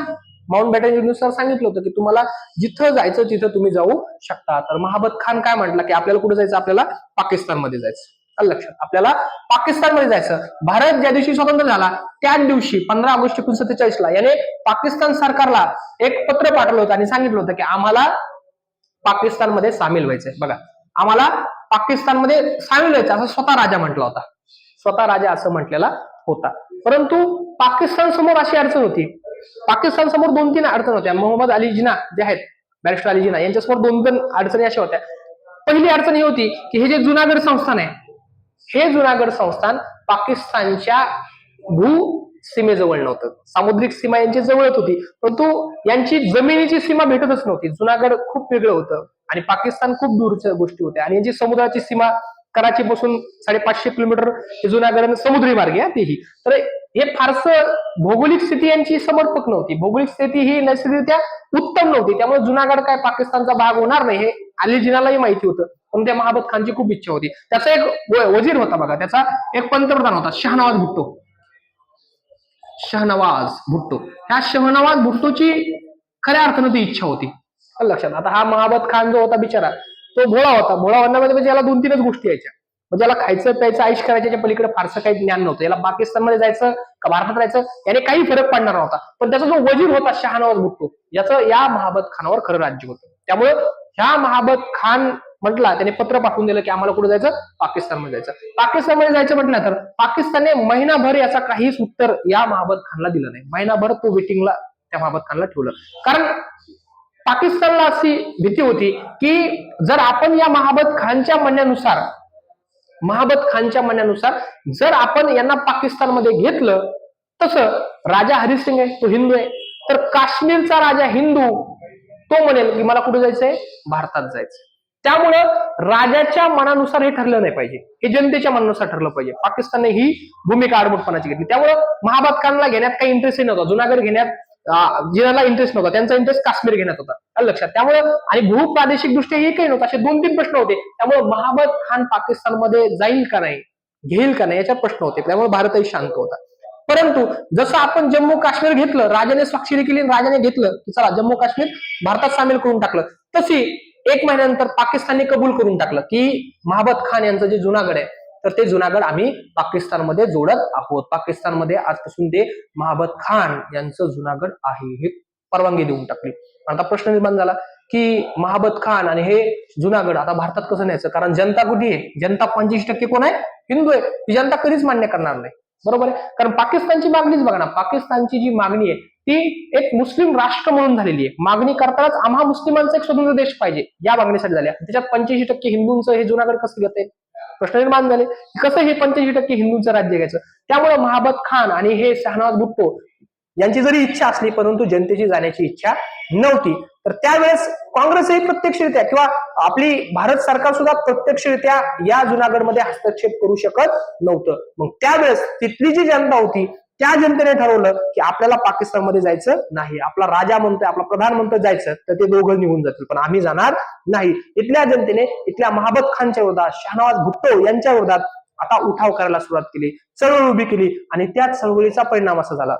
माउंट बॅटन नुसार सांगितलं होतं की तुम्हाला जिथं जायचं तिथं तुम्ही जाऊ शकता. तर महाबत खान काय म्हटलं की आपल्याला कुठे जायचं, आपल्याला पाकिस्तानमध्ये जायचं. लक्षात, आपल्याला पाकिस्तानमध्ये जायचं. भारत ज्या दिवशी स्वतंत्र झाला त्याच दिवशी 15 ऑगस्ट 1947 ला याने पाकिस्तान सरकारला एक पत्र पाठवलं होतं आणि सांगितलं होतं की आम्हाला पाकिस्तानमध्ये सामील व्हायचंय. बघा, आम्हाला पाकिस्तानमध्ये सामील व्हायचं असं स्वतः राजा म्हटला होता, स्वतः राजा असं म्हटलेला होता. परंतु पाकिस्तान समोर अशी अडचण होती, पाकिस्तान समोर 2-3 अडचण होत्या. मोहम्मद अली जिना जे आहेत, बॅरिस्टर अली जिना, यांच्यासमोर 2-3 अडचणी अशा होत्या. पहिली अडचण ही होती की हे जे जुनागड संस्थान आहे, हे जुनागड संस्थान पाकिस्तानच्या भू सीमेजवळ नव्हतं, सामुद्रिक सीमा यांची जवळच होती, परंतु यांची जमिनीची सीमा भेटतच नव्हती. जुनागड खूप वेगळं होतं आणि पाकिस्तान खूप दूरच्या गोष्टी होत्या. आणि यांची समुद्राची सीमा कराची पासून 550 किलोमीटर जुनागड समुद्री मार्गे आहे तेही. तर हे फारसं भौगोलिक स्थिती यांची समर्पक नव्हती, भौगोलिक स्थिती ही नैसर्गिकरित्या उत्तम नव्हती. त्यामुळे जुनागड काय पाकिस्तानचा भाग होणार नाही हे अली जिनालाही माहिती होतं, पण त्या महाबत खानची खूप इच्छा होती. त्याचा एक वजीर होता बघा, त्याचा एक पंतप्रधान होता शहनवाज भुट्टो. शहनवाज भुट्टो, ह्या शहनवाज भुट्टोची खऱ्या अर्थानं ती इच्छा होती. लक्षात. आता हा महाबत खान जो होता बिचारा तो भोळा होता. भोळा म्हणण्यामध्ये म्हणजे याला 2-3च गोष्टी यायच्या, म्हणजे याला खायचं प्यायचं आयुष करायच्या पलीकडे फारसं काही ज्ञान नव्हतं. याला पाकिस्तानमध्ये जायचं का भारतात राहायचं याने काही फरक पडणार नव्हता. पण त्याचा जो वजीर होता शहानवाज भुट्टो, याचं या महाबत खानावर खरं राज्य होतं. त्यामुळे ह्या महाबत खान म्हटला, त्याने पत्र पाठवून दिलं की आम्हाला कुठे जायचं, पाकिस्तानमध्ये जायचं. पाकिस्तानमध्ये जायचं म्हटलं तर पाकिस्तानने महिनाभर याचा काहीच उत्तर या महाबत खानला दिलं नाही. महिनाभर तो वेटिंगला त्या महाबत खानला ठेवलं. कारण पाकिस्तानला अशी भीती होती की जर आपण या महाबत खानच्या म्हणण्यानुसार जर आपण यांना पाकिस्तानमध्ये घेतलं, तसं राजा हरिसिंग आहे तो हिंदू आहे, तर काश्मीरचा राजा हिंदू तो म्हणेल की मला कुठे जायचंय, भारतात जायचंय. त्यामुळं राजाच्या मनानुसार हे ठरलं नाही पाहिजे, हे जनतेच्या मनानुसार ठरलं पाहिजे. पाकिस्तानने ही भूमिका आडमुठपणाची घेतली. त्यामुळं महाबत खानला घेण्यात काही इंटरेस्ट नव्हता. जुनागड घेण्यात जिनाला इंटरेस्ट नव्हता, त्यांचा इंटरेस्ट काश्मीर घेण्यात होता, लक्षात. त्यामुळे आणि भूप्रादेशिक दृष्ट्या हे काही नव्हतं, असे 2-3 प्रश्न होते. त्यामुळे महाबत खान पाकिस्तानमध्ये जाईल का नाही, घेईल का नाही, याच्यात प्रश्न होते. त्यामुळे भारतही शांत होता. परंतु जसं आपण जम्मू काश्मीर घेतलं, राजाने स्वाक्षरी केली, राजाने घेतलं की चला जम्मू काश्मीर भारतात सामील करून टाकलं, तशी 1 महिन्यानंतर पाकिस्तानने कबूल करून टाकलं की महाबत खान यांचं जे जुनागड आहे, तर ते जुनागड आम्ही पाकिस्तानमध्ये जोडत आहोत. पाकिस्तानमध्ये आजपासून ते महाबत खान यांचं जुनागड आहे, हे परवानगी देऊन टाकली. आता प्रश्न निर्माण झाला की महाबत खान आणि हे जुनागड आता भारतात कसं न्यायचं, कारण जनता कुठे आहे, जनता 25% कोण आहे, हिंदू आहे. ही जनता कधीच मान्य करणार नाही, बरोबर आहे. कारण पाकिस्तानची मागणीच बघा ना, पाकिस्तानची जी मागणी आहे ती एक मुस्लिम राष्ट्र म्हणून झालेली आहे. मागणी करतानाच आम्हा मुस्लिमांचा एक स्वतंत्र देश पाहिजे या मागणीसाठी झाल्या. त्याच्यात 85% हिंदूंचं हे जुनागड कसं घेत आहे, प्रश्न निर्माण झाले. कसं हे 85% हिंदूंचं राज्य घ्यायचं. त्यामुळे महाबत खान आणि हे शहानवाज भुट्टो यांची जरी इच्छा असली, परंतु जनतेची जाण्याची इच्छा नव्हती. तर त्यावेळेस काँग्रेसही प्रत्यक्षरित्या किंवा आपली भारत सरकार सुद्धा प्रत्यक्षरित्या या जुनागडमध्ये हस्तक्षेप करू शकत नव्हतं. मग त्यावेळेस तिथली जी जनता होती त्या जनतेने ठरवलं की आपल्याला पाकिस्तानमध्ये जायचं नाही. आपला राजा म्हणतोय, आपला प्रधान म्हणतोय जायचं, तर ते दोघं निघून जातील, पण आम्ही जाणार नाही. इथल्या जनतेने इथल्या महाबत खानच्या विरोधात, शहानवाज भुट्टो यांच्या विरोधात आता उठाव करायला सुरुवात केली, चळवळ उभी केली. आणि त्याच चळवळीचा परिणाम असा झाला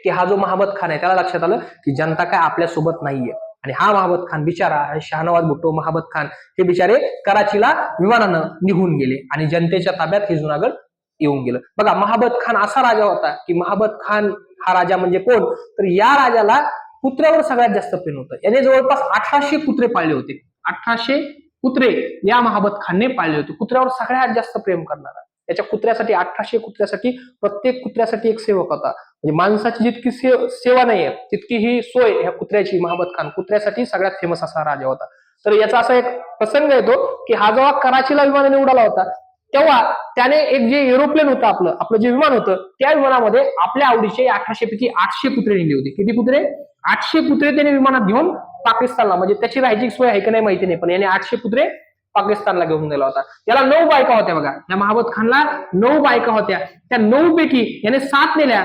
की हा जो महाबत खान आहे त्याला लक्षात आलं की जनता काय आपल्या सोबत नाहीये. आणि हा महाबत खान बिचारा, शहानवाज भुट्टो, महाबत खान हे बिचारे कराचीला विमानानं निघून गेले आणि जनतेच्या ताब्यात हे जुनागड येऊन गेलं. बघा, महाबत खान असा राजा होता की महाबत खान हा राजा म्हणजे कोण, तर या राजाला कुत्र्यावर सगळ्यात जास्त प्रेम होतं. याने जवळपास 1800 कुत्रे पाळले होते. 1800 कुत्रे या महाबत खानने पाळले होते. कुत्र्यावर सगळ्यात जास्त प्रेम करणारा. त्याच्या कुत्र्यासाठी 1800 कुत्र्यासाठी प्रत्येक कुत्र्यासाठी एक सेवक होता. म्हणजे माणसाची जितकी सेवा नाहीये तितकी ही सोय ह्या कुत्र्याची. महाबत खान कुत्र्यासाठी सगळ्यात फेमस असा राजा होता. तर याचा असा एक प्रसंग येतो की हा जेव्हा कराचीला विमानाने उडाला होता, तेव्हा त्याने एक जे एरोप्लेन होतं, आपलं जे विमान होतं, त्या विमानामध्ये आपल्या आवडीचे 1800 पैकी 800 कुत्रे नेले होते. किती कुत्रे? 800 कुत्रे त्याने विमानात घेऊन पाकिस्तानला, म्हणजे त्याची राहायची सोय आहे की नाही माहिती नाही, पण याने 800 कुत्रे पाकिस्तानला घेऊन गेला होता. याला 9 बायका होत्या बघा. या महाबत खानला 9 बायका होत्या. त्या 9 पैकी याने 7 नेल्या,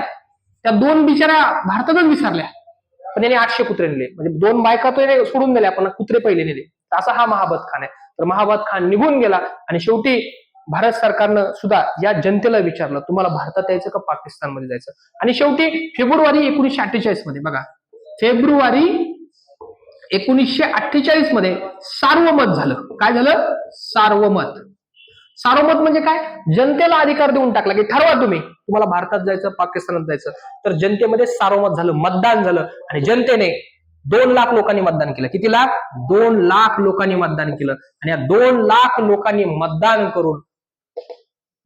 त्या 2 बिचाऱ्या भारतातच विसरल्या, पण याने 800 कुत्रे नेले. म्हणजे 2 बायका तो याने सोडून दिल्या, पण कुत्रे पहिले नेले. असा हा महाबत खान आहे. तर महाबत खान निघून गेला आणि शेवटी भारत सरकारनं सुद्धा या जनतेला विचारलं, तुम्हाला भारतात यायचं का पाकिस्तानमध्ये जायचं. आणि शेवटी फेब्रुवारी 1948 मध्ये बघा, फेब्रुवारी 1948 मध्ये सार्वमत झालं. काय झालं? सार्वमत. सार्वमत म्हणजे काय? जनतेला अधिकार देऊन टाकला की ठरवा तुम्हाला भारतात जायचं, पाकिस्तानात जायचं. तर जनतेमध्ये सार्वमत झालं, मतदान झालं आणि जनतेने 2 लाख लोकांनी मतदान केलं. किती लाख? 2 लाख लोकांनी मतदान केलं. आणि या 2 लाख लोकांनी मतदान करून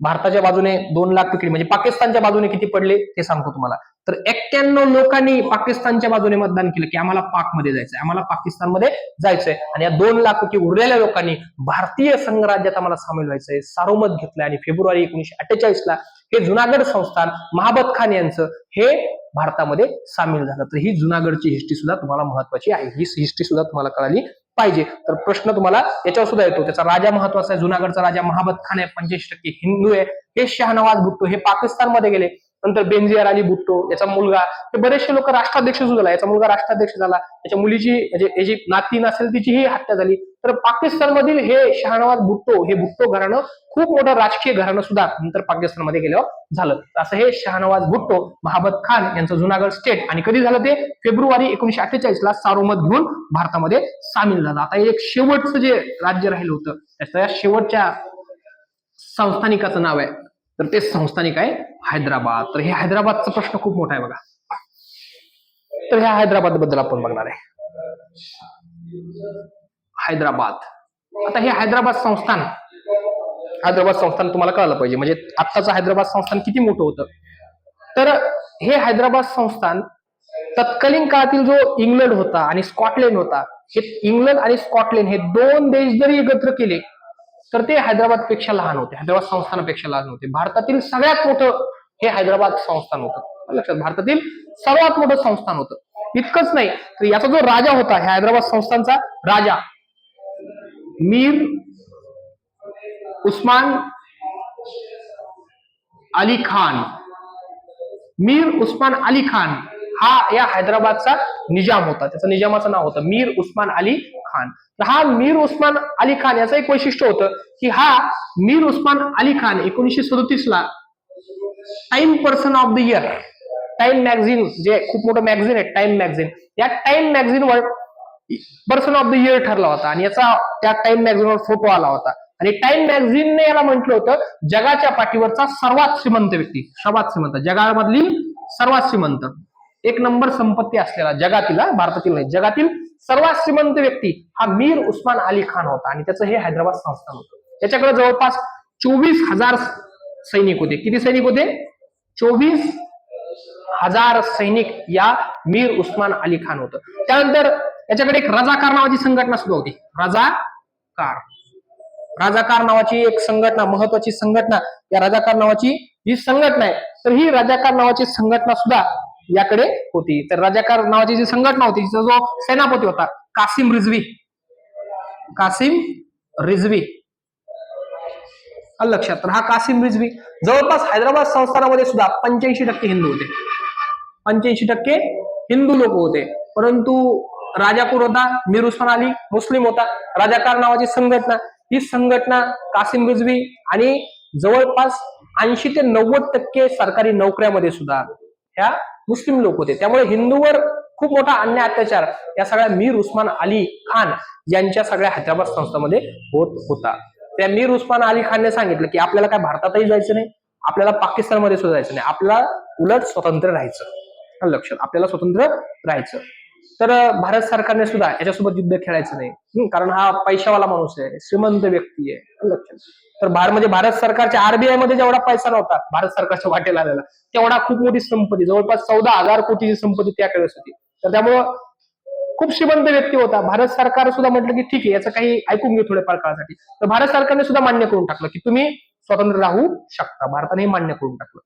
भारताच्या बाजूने 2 लाख तिकडे, म्हणजे पाकिस्तानच्या बाजूने किती पडले ते सांगतो तुम्हाला. तर 91 लोकांनी पाकिस्तानच्या बाजूने मतदान केलं की आम्हाला पाकमध्ये जायचंय, आम्हाला पाकिस्तानमध्ये जायचंय. आणि या 2 लाख पैकी उरलेल्या लोकांनी भारतीय संघराज्यात आम्हाला सामील व्हायचंय, सार्वमत घेतलंय. आणि फेब्रुवारी 1948 ला हे जुनागड संस्थान महाबत खान यांचं हे भारतामध्ये सामील झालं. तर ही जुनागडची हिस्ट्री सुद्धा तुम्हाला महत्वाची आहे, ही हिस्ट्री सुद्धा तुम्हाला कळाली पाहिजे. तर प्रश्न तुम्हाला याच्यावर सुद्धा येतो. त्याचा राजा महत्वाचा आहे, जुनागडचा राजा महाबत खान आहे, 85% हिंदू आहे. हे शहानवाज भुट्टो हे पाकिस्तानमध्ये गेले. नंतर बेनजीर अली भुट्टो याचा मुलगा, हे बरेचसे लोक राष्ट्राध्यक्ष सुद्धा झाला. याचा मुलगा राष्ट्राध्यक्ष झाला, त्याच्या मुलीची याची नाती नसेल तिचीही हत्या झाली. तर पाकिस्तानमधील हे शहानवाज भुट्टो, हे भुट्टो घराणं खूप मोठं राजकीय घराणं सुद्धा नंतर पाकिस्तानमध्ये गेल्यावर झालं. असं हे शहानवाज भुट्टो, महाबत खान यांचं जुनागड स्टेट. आणि कधी झालं ते? फेब्रुवारी 1948 ला सार्वमत घेऊन भारतामध्ये सामील झालं. आता एक शेवटचं जे राज्य राहिलं होतं, त्याच्या शेवटच्या संस्थानिकाचं नाव आहे, तर ते संस्थानिक आहे हैदराबाद. तर हे हैदराबादचा प्रश्न खूप मोठा आहे बघा. तर ह्या हैदराबाद बद्दल आपण बघणार आहे. हैदराबाद आता हे हैदराबाद संस्थान तुम्हाला कळलं पाहिजे, म्हणजे आत्ताचं हैदराबाद संस्थान किती मोठं होतं. तर हे हैदराबाद संस्थान तत्कालीन काळातील जो इंग्लंड होता आणि स्कॉटलंड होता, हे इंग्लंड आणि स्कॉटलंड हे दोन देश जरी एकत्र केले तर ते हैदराबाद पेक्षा लहान होते, हैदराबाद संस्थानापेक्षा लहान होते. भारतातील सगळ्यात मोठं हे हैदराबाद संस्थान होतं. लक्षात, भारतातील सर्वात मोठं संस्थान होतं. इतकंच नाही तर याचा जो राजा होता, ह्या हैदराबाद संस्थानचा राजा मीर उस्मान अली खान, मीर उस्मान अली खान हा या हैदराबादचा निजाम होता. त्याचं निजामाचं नाव होतं मीर उस्मान अली खान. तर हा मीर उस्मान अली खान याचं एक वैशिष्ट्य होतं की हा मीर उस्मान अली खान 1937 ला Time person of the year, Time magazine जे खूप मोठं मॅगझिन आहे टाइम मॅगझिन, या टाइम मॅगझिनवर पर्सन ऑफ द इयर ठरला होता आणि याचा त्या टाइम मॅगझिनवर फोटो आला होता. आणि टाइम मॅगझिनने याला म्हटलं होतं जगाच्या पाठीवरचा सर्वात श्रीमंत व्यक्ती, सर्वात श्रीमंत, जगामधली सर्वात श्रीमंत, एक नंबर संपत्ती असलेला जगातील, भारतातील नाही, जगातील सर्वात श्रीमंत व्यक्ती हा मीर उस्मान अली खान होता. आणि त्याचं हे हैदराबाद संस्थान होतं. त्याच्याकडे जवळपास 24,000 सैनिक होते. किती सैनिक होते? 24,000 सैनिक या मीर उस्मान अली खान होतं. त्यानंतर याच्याकडे एक रजाकार नावाची संघटना सुद्धा होती. राजाकार नावाची एक संघटना, महत्वाची संघटना, या राजाकार नावाची ही संघटना आहे. तर ही राजाकार नावाची संघटना सुद्धा याकडे होती. तर राजाकार नावाची जी संघटना होती, तिचा जो सेनापती होता कासिम रिझवी लक्षात. तर हा कासिम रिझवी जवळपास हैदराबाद संस्थानामध्ये सुद्धा 85% हिंदू होते, 85% हिंदू लोक होते. परंतु राजा कोण होता? मीर उस्मान अली, मुस्लिम होता. राजाकार नावाची संघटना, ही संघटना कासिम रिझवी आणि जवळपास 80 ते 90% सरकारी नोकऱ्यामध्ये सुद्धा ह्या मुस्लिम लोक होते. त्यामुळे हिंदूवर खूप मोठा अन्याय अत्याचार या सगळ्या मीर उस्मान अली खान यांच्या सगळ्या हैदराबाद संस्थांमध्ये होत होता. त्या मीर उस्मान अली खानने सांगितलं की आपल्याला काय भारतातही जायचं नाही, आपल्याला पाकिस्तानमध्ये सुद्धा जायचं नाही, आपल्याला उलट स्वतंत्र राहायचं. लक्षात, आपल्याला स्वतंत्र राहायचं. तर भारत सरकारने सुद्धा याच्यासोबत युद्ध खेळायचं नाही, कारण हा पैशावाला माणूस आहे, श्रीमंत व्यक्ती आहे. लक्षात. तर म्हणजे भारत सरकारच्या आरबीआय मध्ये जेवढा पैसा नव्हता भारत सरकारच्या वाटेला आलेला, तेवढा खूप मोठी संपत्ती, जवळपास 14,000 कोटीची संपत्ती त्यावेळेस होती. तर त्यामुळं खूप श्रीमंत व्यक्ती होता. भारत सरकार सुद्धा म्हटलं की ठीक आहे, याचं काही ऐकून घेऊ थोड्याफार काळासाठी. तर भारत सरकारने सुद्धा मान्य करून टाकलं की तुम्ही स्वतंत्र राहू शकता. भारताने मान्य करून टाकलं.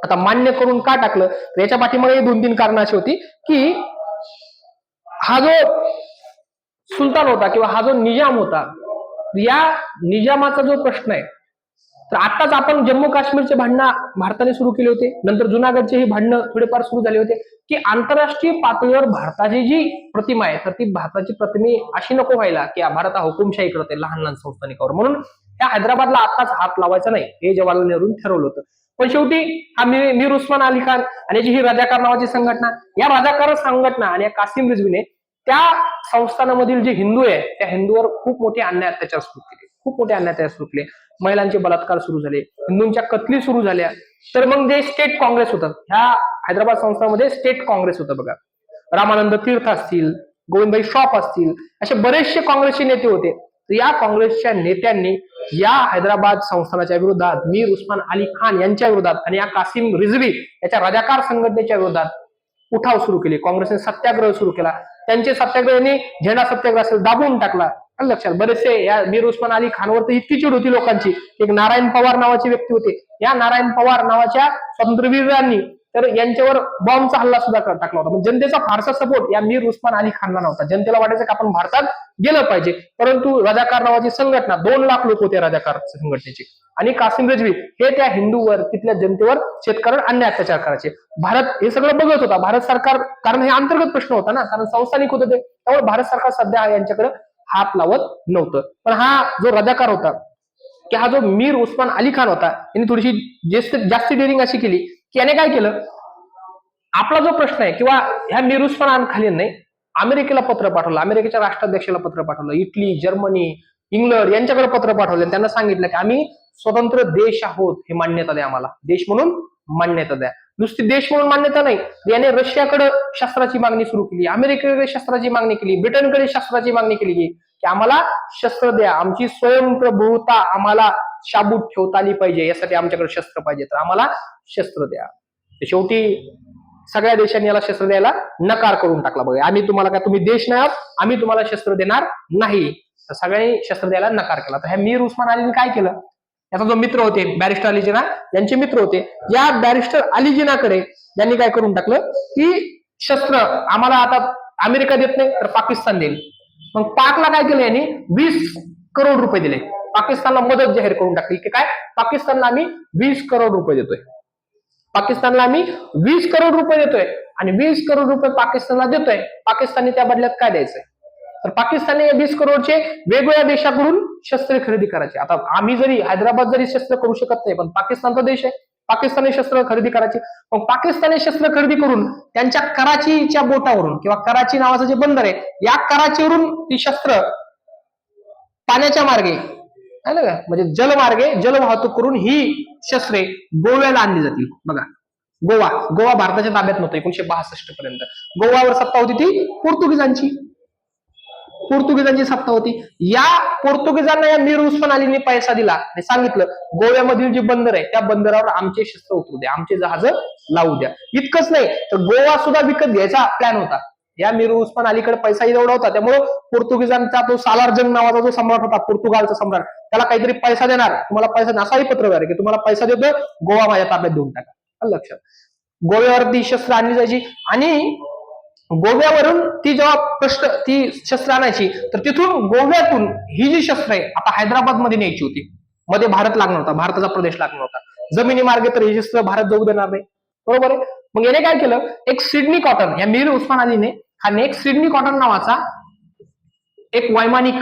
आता मान्य करून का टाकलं तर याच्या पाठीमागे 2-3 कारणं अशी होती की हा जो सुलतान होता किंवा हा जो निजाम होता, या निजामाचा जो प्रश्न आहे, तर आताच आपण जम्मू काश्मीरचे भांडणं भारताने सुरू केले होते, नंतर जुनागडचे ही भांडणं थोडेफार सुरू झाले होते की आंतरराष्ट्रीय पातळीवर भारताची जी प्रतिमा आहे, तर ती भारताची प्रतिमा अशी नको व्हायला की भारत हा हुकुमशाही करते लहान लहान संस्थानिकावर. म्हणून त्या हैदराबादला आताच हात लावायचा नाही हे जवाहरलाल नेहरूंनी ठरवलं होतं. पण शेवटी हा मीर उस्मान अली खान आणि याची ही राजाकार नावाची संघटना, या राजाकार संघटना आणि या कासिम रिझवीने त्या संस्थानामधील जे हिंदू आहे त्या हिंदूवर खूप मोठे अन्याय अत्याचार सुरू केले, खूप मोठे अन्याय अत्याचार सुरू केले. महिलांचे बलात्कार सुरू झाले, हिंदूंच्या कत्तली सुरू झाल्या. तर मग जे स्टेट काँग्रेस होतं, ह्या हैदराबाद संस्थांमध्ये स्टेट काँग्रेस होतं बघा. रामानंद तीर्थ असतील, गोविंदभाई श्रॉफ असतील, असे बरेचसे काँग्रेसचे नेते होते. तर या काँग्रेसच्या नेत्यांनी या हैदराबाद संस्थानाच्या विरोधात, मीर उस्मान अली खान यांच्या विरोधात आणि या कासिम रिझवी याच्या राजाकार संघटनेच्या विरोधात उठाव सुरू केले. काँग्रेसने सत्याग्रह सुरू केला. त्यांचे सत्याग्रहाने झेंडा सत्याग्रह असेल दाबून टाकला. लक्षात, बरेचसे या मीर उस्मान अली खानवर तर इतकी चिड होती लोकांची. एक नारायण पवार नावाचे व्यक्ती होते, या नारायण पवार नावाच्या स्वातंत्र्यवीरांनी तर यांच्यावर बॉम्बचा हल्ला सुद्धा टाकला होता. म्हणजे जनतेचा फारसा सपोर्ट या मीर उस्मान अली खानला नव्हता. जनतेला वाटायचं की आपण भारतात गेलं पाहिजे. परंतु राजाकार नावाची संघटना, 2 लाख लोक होते राजाकार संघटनेचे, आणि कासिम रिझवी हे त्या हिंदूवर, तिथल्या जनतेवर, शेतकऱ्यांवर अन्याय अत्याचार करायचे. भारत हे सगळं बघत होता. भारत सरकार, कारण हे अंतर्गत प्रश्न होता ना, कारण संस्थानिक होते ते, त्यामुळे भारत सरकार सध्या यांच्याकडे हात लावत नव्हतं. पण हा जो राजाकार होता, की हा जो मीर उस्मान अली खान होता, यांनी थोडीशी जास्ती डेअरिंग अशी केली की याने काय केलं, आपला जो प्रश्न आहे किंवा ह्या मीर उस्मान खालींनी अमेरिकेला पत्र पाठवलं, अमेरिकेच्या राष्ट्राध्यक्षाला पत्र पाठवलं, इटली, जर्मनी, इंग्लंड यांच्याकडे पत्र पाठवलं. त्यांना सांगितलं की आम्ही स्वतंत्र देश आहोत, हे मान्यता द्या, आम्हाला देश म्हणून मान्यता द्या. नुसती देश म्हणून मान्यता नाही, याने रशियाकडे शस्त्राची मागणी सुरू केली, अमेरिकेकडे शस्त्राची मागणी केली, ब्रिटनकडे शस्त्राची मागणी केली की आम्हाला शस्त्र द्या, आमची स्वयंप्रभुता आम्हाला शाबूत ठेवता आली पाहिजे, यासाठी आमच्याकडे शस्त्र पाहिजे, तर आम्हाला शस्त्र द्या. शेवटी सगळ्या देशांनी याला शस्त्र द्यायला नकार करून टाकला. बघा, आम्ही तुम्हाला काय, तुम्ही देश नाही आहोत, आम्ही तुम्हाला शस्त्र देणार नाही. तर सगळ्यांनी शस्त्र द्यायला नकार केला. तर ह्या मीर उस्मान अलीने काय केलं, याचा जो मित्र होते बॅरिस्टर अली जिना यांचे मित्र होते, या बॅरिस्टर अली जिनाकडे यांनी काय करून टाकलं की शस्त्र आम्हाला आता अमेरिका देत नाही तर पाकिस्तान देईल. मग पाकला काय केलं, यांनी 20 करोड रुपये दिले, पाकिस्तानला मदत जाहीर करून टाकली की काय, पाकिस्तानला आम्ही 20 करोड रुपये देतोय, पाकिस्तानला आम्ही 20 करोड रुपये देतोय, आणि 20 करोड रुपये पाकिस्तानला देतोय, पाकिस्तानने त्या बदल्यात काय द्यायचंय, तर पाकिस्तानने या 20 करोडचे वेगवेगळ्या देशाकडून शस्त्र खरेदी करायचे. आता आम्ही जरी हैदराबाद जरी शस्त्र करू शकत नाही, पण पाकिस्तानचा देश आहे, पाकिस्तानने शस्त्र खरेदी करायची. मग पाकिस्तानने शस्त्र खरेदी करून त्यांच्या कराचीच्या बोटावरून किंवा कराची नावाचं जे बंदर आहे, या कराचीवरून ती शस्त्र पाण्याच्या मार्गे, म्हणजे जलमार्गे जल वाहतूक करून ही शस्त्रे गोव्याला आणली जातील. बघा, गोवा भारताच्या ताब्यात नव्हतं 1962 पर्यंत. गोवावर सत्ता होती ती पोर्तुगीजांची सत्ता होती. या पोर्तुगीजांना या मीर उस्मान अलीने पैसा दिला आणि सांगितलं, गोव्यामधील जे बंदर आहे त्या बंदरावर आमचे शस्त्र उतरू द्या, आमचे जहाज लावू द्या. इतकंच नाही तर गोवा सुद्धा विकत घ्यायचा प्लॅन होता. या मीर उस्मान अलीकडे पैसा एवढा होता, त्यामुळे पोर्तुगीजांचा तो सालारजंग नावाचा जो सम्राट होता, पोर्तुगालचा सम्राट, त्याला काहीतरी पैसा देणार, तुम्हाला पैसा, असाही पत्रव्यवहार आहे की तुम्हाला पैसा देतो, गोवा माझ्या ताब्यात देऊन टाका. लक्षात, गोव्यावरती शस्त्र आणली जायची, आणि गोव्यावरून ती जेव्हा ती शस्त्र आणायची, तर तिथून गोव्यातून ही जी शस्त्र आहे आता हैदराबाद मध्ये न्यायची होती. मध्ये भारत लागणार होता, भारताचा प्रदेश लागणार होता, जमिनी मार्गे तर ही शस्त्र भारत जाऊ देणार नाही, बरोबर आहे. मग याने काय केलं, एक सिडनी कॉटन, या मीर उस्मान अलीने एक सिडनी कॉटन नावाचा एक वैमानिक,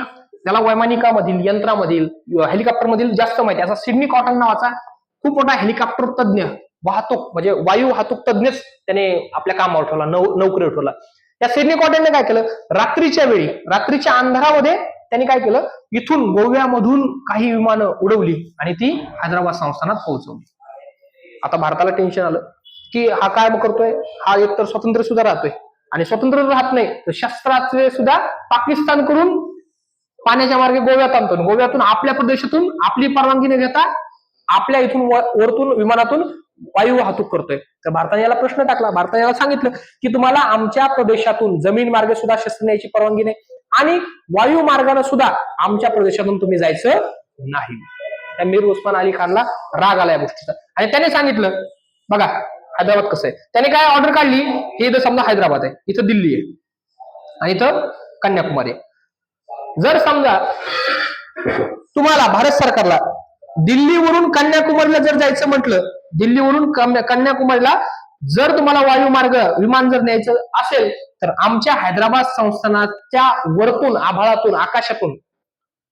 त्याला वैमानिकामधील, यंत्रामधील, हेलिकॉप्टर मधील जास्त माहिती, असा सिडनी कॉटन नावाचा खूप मोठा हेलिकॉप्टर तज्ञ, वाहतूक म्हणजे वायू वाहतूक तज्ञच त्याने आपल्या कामावर ठेवला, नोकरीवर ठेवला. त्या सिडनी कॉटनने काय केलं, रात्रीच्या वेळी, रात्रीच्या अंधारामध्ये त्यांनी काय केलं, इथून गोव्यामधून काही विमानं उडवली आणि ती हैदराबाद संस्थानात पोहोचवली. आता भारताला टेन्शन आलं की हा काय करतोय, हा एकतर स्वतंत्र सुद्धा राहतोय, आणि स्वतंत्र राहत नाही तर शस्त्रास्त्रे सुद्धा पाकिस्तानकडून पाण्याच्या मार्गे गोव्यात आणतो, गोव्यातून आपल्या प्रदेशातून आपली परवानगी न घेता आपल्या इथून वरतून विमानातून वायू वाहतूक करतोय. तर भारताने याला प्रश्न टाकला, भारताने याला सांगितलं की तुम्हाला आमच्या प्रदेशातून जमीन मार्गे सुद्धा शस्त्र न्यायची परवानगी नाही, आणि वायू मार्गाने सुद्धा आमच्या प्रदेशातून तुम्ही जायचं नाही. त्या मीर उस्मान अली खानला राग आला या गोष्टीचा, आणि त्याने सांगितलं, बघा हैदराबाद कसं आहे, त्याने काय ऑर्डर काढली, हे इथं समजा हैदराबाद आहे, इथं दिल्ली आहे, आणि इथं कन्याकुमारी आहे. जर समजा तुम्हाला भारत सरकारला दिल्लीवरून कन्याकुमारीला जर जायचं म्हटलं, दिल्लीवरून कन्याकुमारीला जर तुम्हाला वायुमार्ग विमान जर न्यायचं असेल, तर आमच्या हैदराबाद संस्थानाच्या वरतून, आभाळातून, आकाशातून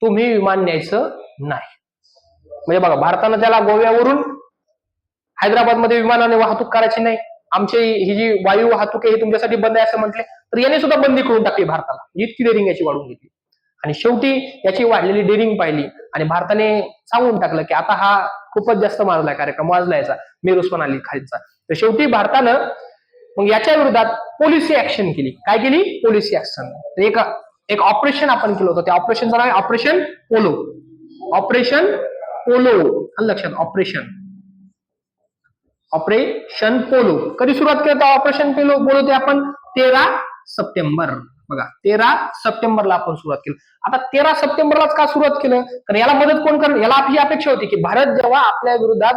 तुम्ही विमान न्यायचं नाही. म्हणजे बघा, भारतानं त्याला गोव्यावरून हैदराबादमध्ये विमानाने वाहतूक करायची नाही, आमची ही जी वायू वाहतूक आहे ही तुमच्यासाठी बंद आहे असं म्हटले, तर याने सुद्धा बंदी करून टाकली भारताला. इतकी डेअरिंग याची वाढून घेतली, आणि शेवटी याची वाढलेली डेअरिंग पाहिली आणि भारताने सांगून टाकलं की आता हा खूपच जास्त माजलाय, कार्यक्रम वाजला याचा, मीर उस्मान अली खानचा. तर शेवटी भारतानं मग याच्या विरोधात पॉलिसी ऍक्शन केली. काय केली? Policy action. एक ऑपरेशन आपण केलं होतं, त्या ऑपरेशनचं नाव आहे ऑपरेशन पोलो. ऑपरेशन पोलो, लक्षात, ऑपरेशन पोलो. कधी सुरुवात केलं होतं ऑपरेशन पोलो? ते आपण 13 सप्टेंबर, बघा 13 सप्टेंबरला आपण सुरुवात केली. आता 13 सप्टेंबरलाच का सुरुवात केलं? कारण याला मदत कोण करेल? याला आपली अपेक्षा होती की भारत जेव्हा आपल्या विरोधात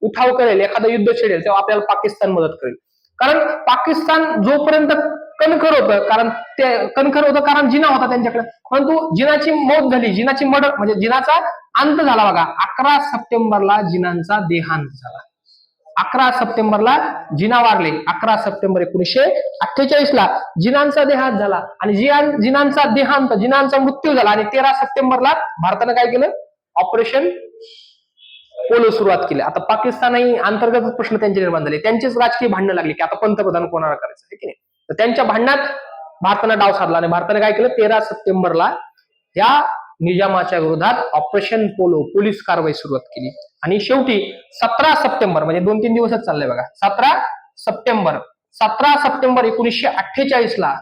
उठाव करेल, एखादं युद्ध छेडेल, तेव्हा आपल्याला पाकिस्तान मदत करेल. कारण पाकिस्तान जोपर्यंत कणखर होतं, कारण जिना होता त्यांच्याकडे, परंतु जिनाची मौत झाली, जिनाची मर्डर म्हणजे जिनाचा अंत झाला. बघा 11 सप्टेंबरला जिनांचा देहांत झाला. 11 सप्टेंबरला जिना वारले. 11 सप्टेंबर 1948 ला जिनांचा देहांत झाला, आणि जिनांचा मृत्यू झाला, आणि 13 सप्टेंबरला भारतानं काय केलं? ऑपरेशन पोलो सुरुवात केली. आता पाकिस्तानही अंतर्गत प्रश्न त्यांचे निर्माण झाले, त्यांचेच राजकीय भांडणं लागली की आता पंतप्रधान कोणाला करायचं आहे की नाही. तर त्यांच्या भांडणात भारतानं डाव साधला, आणि भारताने काय केलं? 13 सप्टेंबरला या निजामाच्या विरोधात ऑपरेशन पोलो, पोलीस कारवाई सुरुवात केली. आणि शेवटी 17 सप्टेंबर, म्हणजे 2-3 दिवसच चाललंय बघा, 17 सप्टेंबर 1948 ला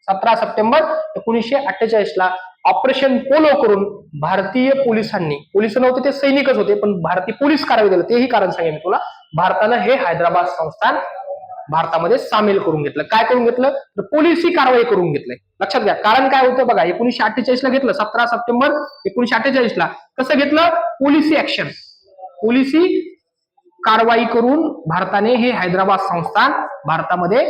17 सप्टेंबर 1948 ला ऑपरेशन पोलो करून भारतीय पोलिस नव्हते ते सैनिकच होते, पण भारतीय पोलीस कारवाई दिलं, तेही कारण सांगेन मी तुला. भारतानं हे हैदराबाद संस्थान भारतामध्ये सामील करून घेतलं. काय करून घेतलं तर पोलिसी कारवाई करून घेतलंय. लक्षात घ्या, कारण काय होतं बघा, 1948 ला घेतलं, 17 सप्टेंबर 1948 ला. कसं घेतलं? पोलिसी ऍक्शन, पोलिसी कारवाई करून भारताने हे हैदराबाद संस्थान भारतामध्ये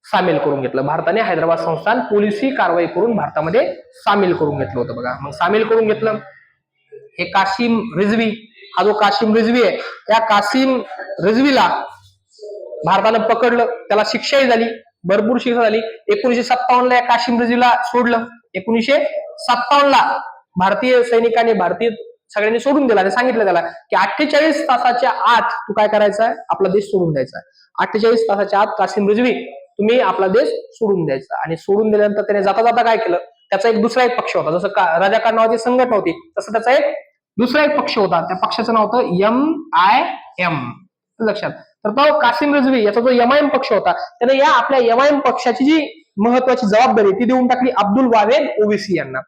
सामील करून घेतलं. भारताने हैदराबाद संस्थान पोलिसी कारवाई करून भारतामध्ये सामील करून घेतलं होतं बघा. मग सामील करून घेतलं हे कासिम रिझवी, हा जो कासिम रिझवी आहे, त्या कासिम रिझवीला भारतानं पकडलं, त्याला शिक्षाही झाली, भरपूर शिक्षा झाली. 1957 ला या कासिम रिझवीला सोडलं. 1957 ला भारतीय सैनिकांनी, भारतीय सगळ्यांनी सोडून दिला आणि सांगितलं त्याला की 48 तासाच्या आत तू काय करायचं, आपला देश सोडून द्यायचा. 48 तासाच्या आत कासिम रिझवी तुम्ही आपला देश सोडून द्यायचा. आणि सोडून दिल्यानंतर त्याने जाता जाता काय केलं, त्याचा एक दुसरा एक पक्ष होता, जसं राजाकार नावाची संघटना होती तसं त्याचा एक दुसरा एक पक्ष होता. त्या पक्षाचं नाव होतं MIM. लक्षात. तर तो कासिम रिझवी याचा जो MIM पक्ष होता, त्याने या आपल्या MIM पक्षाची जी महत्वाची जबाबदारी ती देऊन टाकली अब्दुल वाहेद ओवेसी यांना.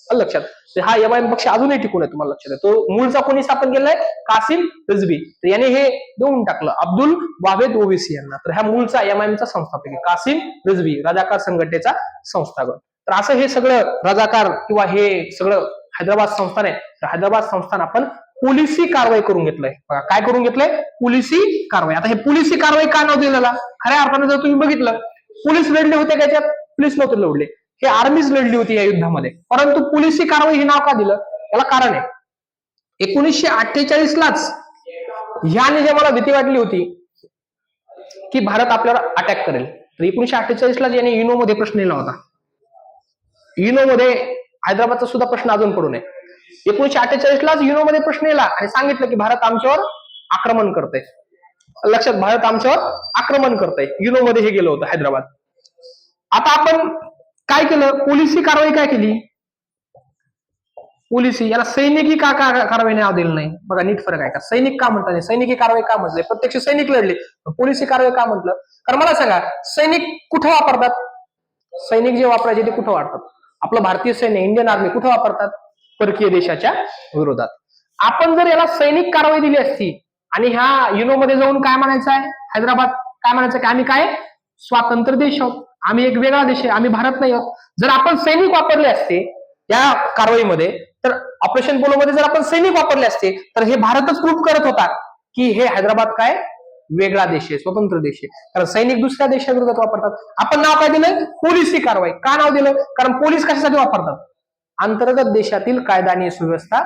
लक्षात. हा MIM पक्ष अजूनही टिकून आहे, तुम्हाला लक्षात आहे. तो मूळचा कोणी स्थापन केलाय? कासिम रिझवी. तर याने हे देऊन टाकलं अब्दुल वाहेद ओवेसी यांना. तर ह्या मूळचा MIM चा संस्थापक आहे कासिम रिझवी, रजाकार संघटनेचा संस्थापक. तर असं हे सगळं रजाकार किंवा हे सगळं हैदराबाद संस्थान आहे. तर हैदराबाद संस्थान आपण पोलिसी कारवाई करून घेतलंय. काय करून घेतलंय? पोलिसी कारवाई. आता हे पोलिसी कारवाई का नाव दिलेला? खऱ्या अर्थाने जर तुम्ही बघितलं, पोलीस लढले होते का याच्यात? पोलीस नव्हते लढले, हे आर्मीज लढली होती या युद्धामध्ये. परंतु पोलिसी कारवाई हे नाव का दिलं? याला कारण आहे. 1948 लाच ह्याने जे मला भीती वाटली होती की भारत आपल्यावर अटॅक करेल, तर 1948 ला याने युनो मध्ये प्रश्न लिहिला होता. युनो मध्ये हैदराबादचा सुद्धा प्रश्न अजून पडू नये. 1948 लाच युनो मध्ये प्रश्न लिहिला आणि सांगितलं की भारत आमच्यावर आक्रमण करतंय. लक्षात, भारत आमच्यावर आक्रमण करतंय. युनो मध्ये हे गेलं होतं हैदराबाद. आता आपण काय केलं? पोलिसी कारवाई काय केली? पोलिसी, याला सैनिकी का कारवाई नाव दिलं नाही? बघा नीट फरक आहे का? सैनिक का म्हणतात? सैनिकी कारवाई का म्हटलंय? प्रत्यक्ष सैनिक लढले, पोलिसी कारवाई का म्हटलं? कारण मला सांगा, सैनिक कुठं वापरतात? सैनिक जे वापरायचे ते कुठं वापरतात? आपलं भारतीय सैन्य, इंडियन आर्मी कुठं वापरतात? परकीय देशाच्या विरोधात. आपण जर याला सैनिक कारवाई दिली असती आणि ह्या युनो मध्ये जाऊन काय म्हणायचं आहे? हैदराबाद काय म्हणायचं की आम्ही काय स्वातंत्र्य देश आहोत, आम्ही एक वेगळा देश आहे, आम्ही भारत नाही आहोत. जर आपण सैनिक वापरले असते या कारवाईमध्ये, तर ऑपरेशन पोलो मध्ये जर आपण सैनिक वापरले असते, तर हे भारतच प्रूव्ह करत होता की हे हैदराबाद काय वेगळा देश आहे, स्वतंत्र देश आहे. कारण सैनिक दुसऱ्या देशाविरोधात वापरतात. आपण नाव काय दिलं? पोलिसी कारवाई. का नाव दिलं? कारण पोलीस कशासाठी वापरतात? अंतर्गत देशातील कायदा आणि सुव्यवस्था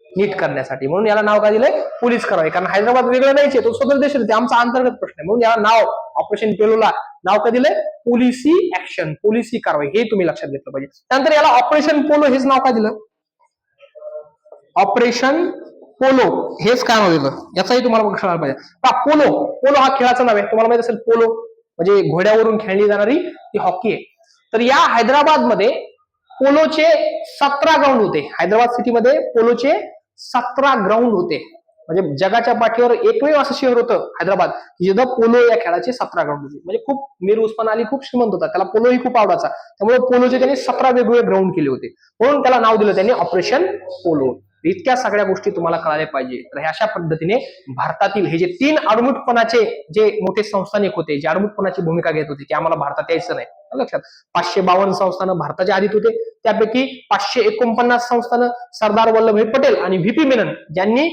नीट करण्यासाठी. म्हणून याला नाव काय दिलंय? पोलीस कारवाई. कारण हैदराबाद वेगळं नाहीचे, तो स्वतंत्र देश आहे, आमचा अंतर्गत प्रश्न आहे. म्हणून याला नाव ऑपरेशन पोलोला नाव काय दिलंय? पोलिसी ऍक्शन, पोलिसी कारवाई. हे तुम्ही लक्षात घेतलं पाहिजे. त्यानंतर याला ऑपरेशन पोलो हेच नाव काय दिलं? ऑपरेशन पोलो हेच काय नाव दिलं? याचाही तुम्हाला कळायला पाहिजे. पोलो, पोलो हा खेळाचं नाव आहे. तुम्हाला माहित असेल पोलो म्हणजे घोड्यावरून खेळली जाणारी ती हॉकी आहे. तर या हैदराबाद मध्ये पोलोचे 17 ग्राउंड होते. हैदराबाद सिटीमध्ये पोलोचे 17 ग्राउंड होते. म्हणजे जगाच्या पाठीवर एकमेव असं शहर होतं हैदराबाद जिथं पोलो या खेळाचे 17 ग्राउंड होते. म्हणजे खूप मीर उस्मान अली खूप श्रीमंत होता, त्याला पोलोही खूप आवडायचा. त्यामुळे पोलोचे त्यांनी 17 वेगवेगळे ग्राउंड केले होते. म्हणून त्याला नाव दिलं त्यांनी ऑपरेशन पोलो. इतक्या सगळ्या गोष्टी तुम्हाला कळायला पाहिजे. तर अशा पद्धतीने भारतातील हे जे 3 आडमुठपणाचे जे मोठे संस्थानिक होते, जे आडमुठपणाची भूमिका घेत होते की आम्हाला भारतात यायचं नाही. लक्षात, 552 संस्थानं भारताच्या आधीत होते. त्यापैकी 549 संस्थानं सरदार वल्लभभाई पटेल आणि VP मेनन ज्यांनी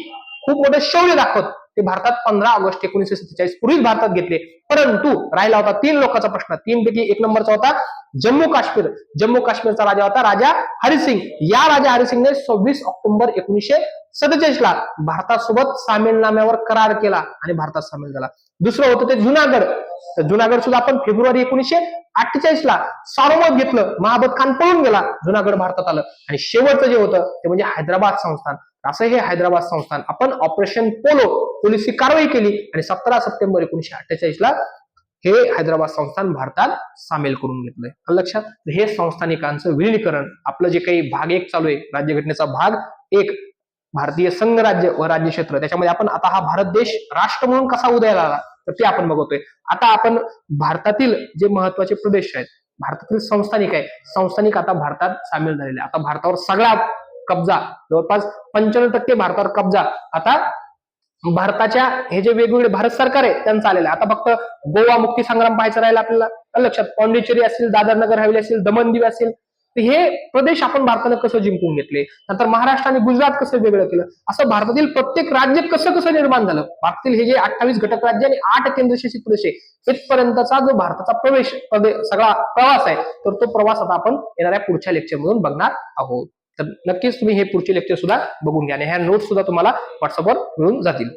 खूप मोठे शौर्य दाखवत ते भारतात 15 ऑगस्ट 1947 पूर्वीच भारतात घेतले. परंतु राहिला होता 3 लोकांचा प्रश्न. 3 पैकी 1 नंबरचा होता जम्मू काश्मीर. जम्मू काश्मीरचा राजा होता राजा हरिसिंग. या राजा हरिसिंगने 26 ऑक्टोबर 1947 ला भारतासोबत सामीलनाम्यावर करार केला आणि भारतात सामील झाला. दुसरं होतं ते जुनागड. तर जुनागड सुद्धा आपण फेब्रुवारी 1948 ला सारोमत घेतलं. महाबत खान पळून गेला, जुनागड भारतात आलं. आणि शेवटचं जे होतं ते म्हणजे हैदराबाद संस्थान. असं हे हैदराबाद संस्थान आपण ऑपरेशन पोलो पोलिसी कारवाई केली आणि 17 सप्टेंबर 1948 ला हे हैदराबाद संस्थान भारतात सामील करून घेतलंय. लक्षात, हे संस्थानिकांचं विलीनीकरण आपलं जे काही भाग 1 चालू आहे, राज्यघटनेचा भाग 1 भारतीय संघ राज्य व राज्य क्षेत्र, त्याच्यामध्ये आपण आता हा भारत देश राष्ट्र म्हणून कसा उदयाला आला तर ते आपण बघतोय. आता आपण भारतातील जे महत्वाचे प्रदेश आहेत भारतातील संस्थानिक आहे, संस्थानिक आता भारतात सामील झालेले. आता भारतावर सगळा कब्जा, जवळपास 95% भारतावर कब्जा आता भारताच्या हे जे वेगवेगळे भारत सरकार आहे त्यांचं आलेलं आहे. आता फक्त गोवा मुक्ती संग्राम पाहायचं राहिलं आपल्याला. लक्षात, पॉंडिचेरी असेल, दादर नगर हवेली असेल, दमन दीव असेल, हे प्रदेश आपण भारतानं कसं जिंकून घेतले. नंतर महाराष्ट्र आणि गुजरात कसं वेगळं केलं, असं भारतातील प्रत्येक राज्य कसं कसं निर्माण झालं. भारतातील हे जे 28 घटक राज्य आणि 8 केंद्रशासित प्रदेश आहे, इथपर्यंतचा जो भारताचा सगळा प्रवास आहे, तर तो प्रवास आता आपण येणाऱ्या पुढच्या लेक्चर मधून बघणार आहोत. तर नक्कीच तुम्ही हे पुढचे लेक्चर सुद्धा बघून घ्या आणि ह्या नोट्स सुद्धा तुम्हाला व्हॉट्सअपवर मिळून जातील.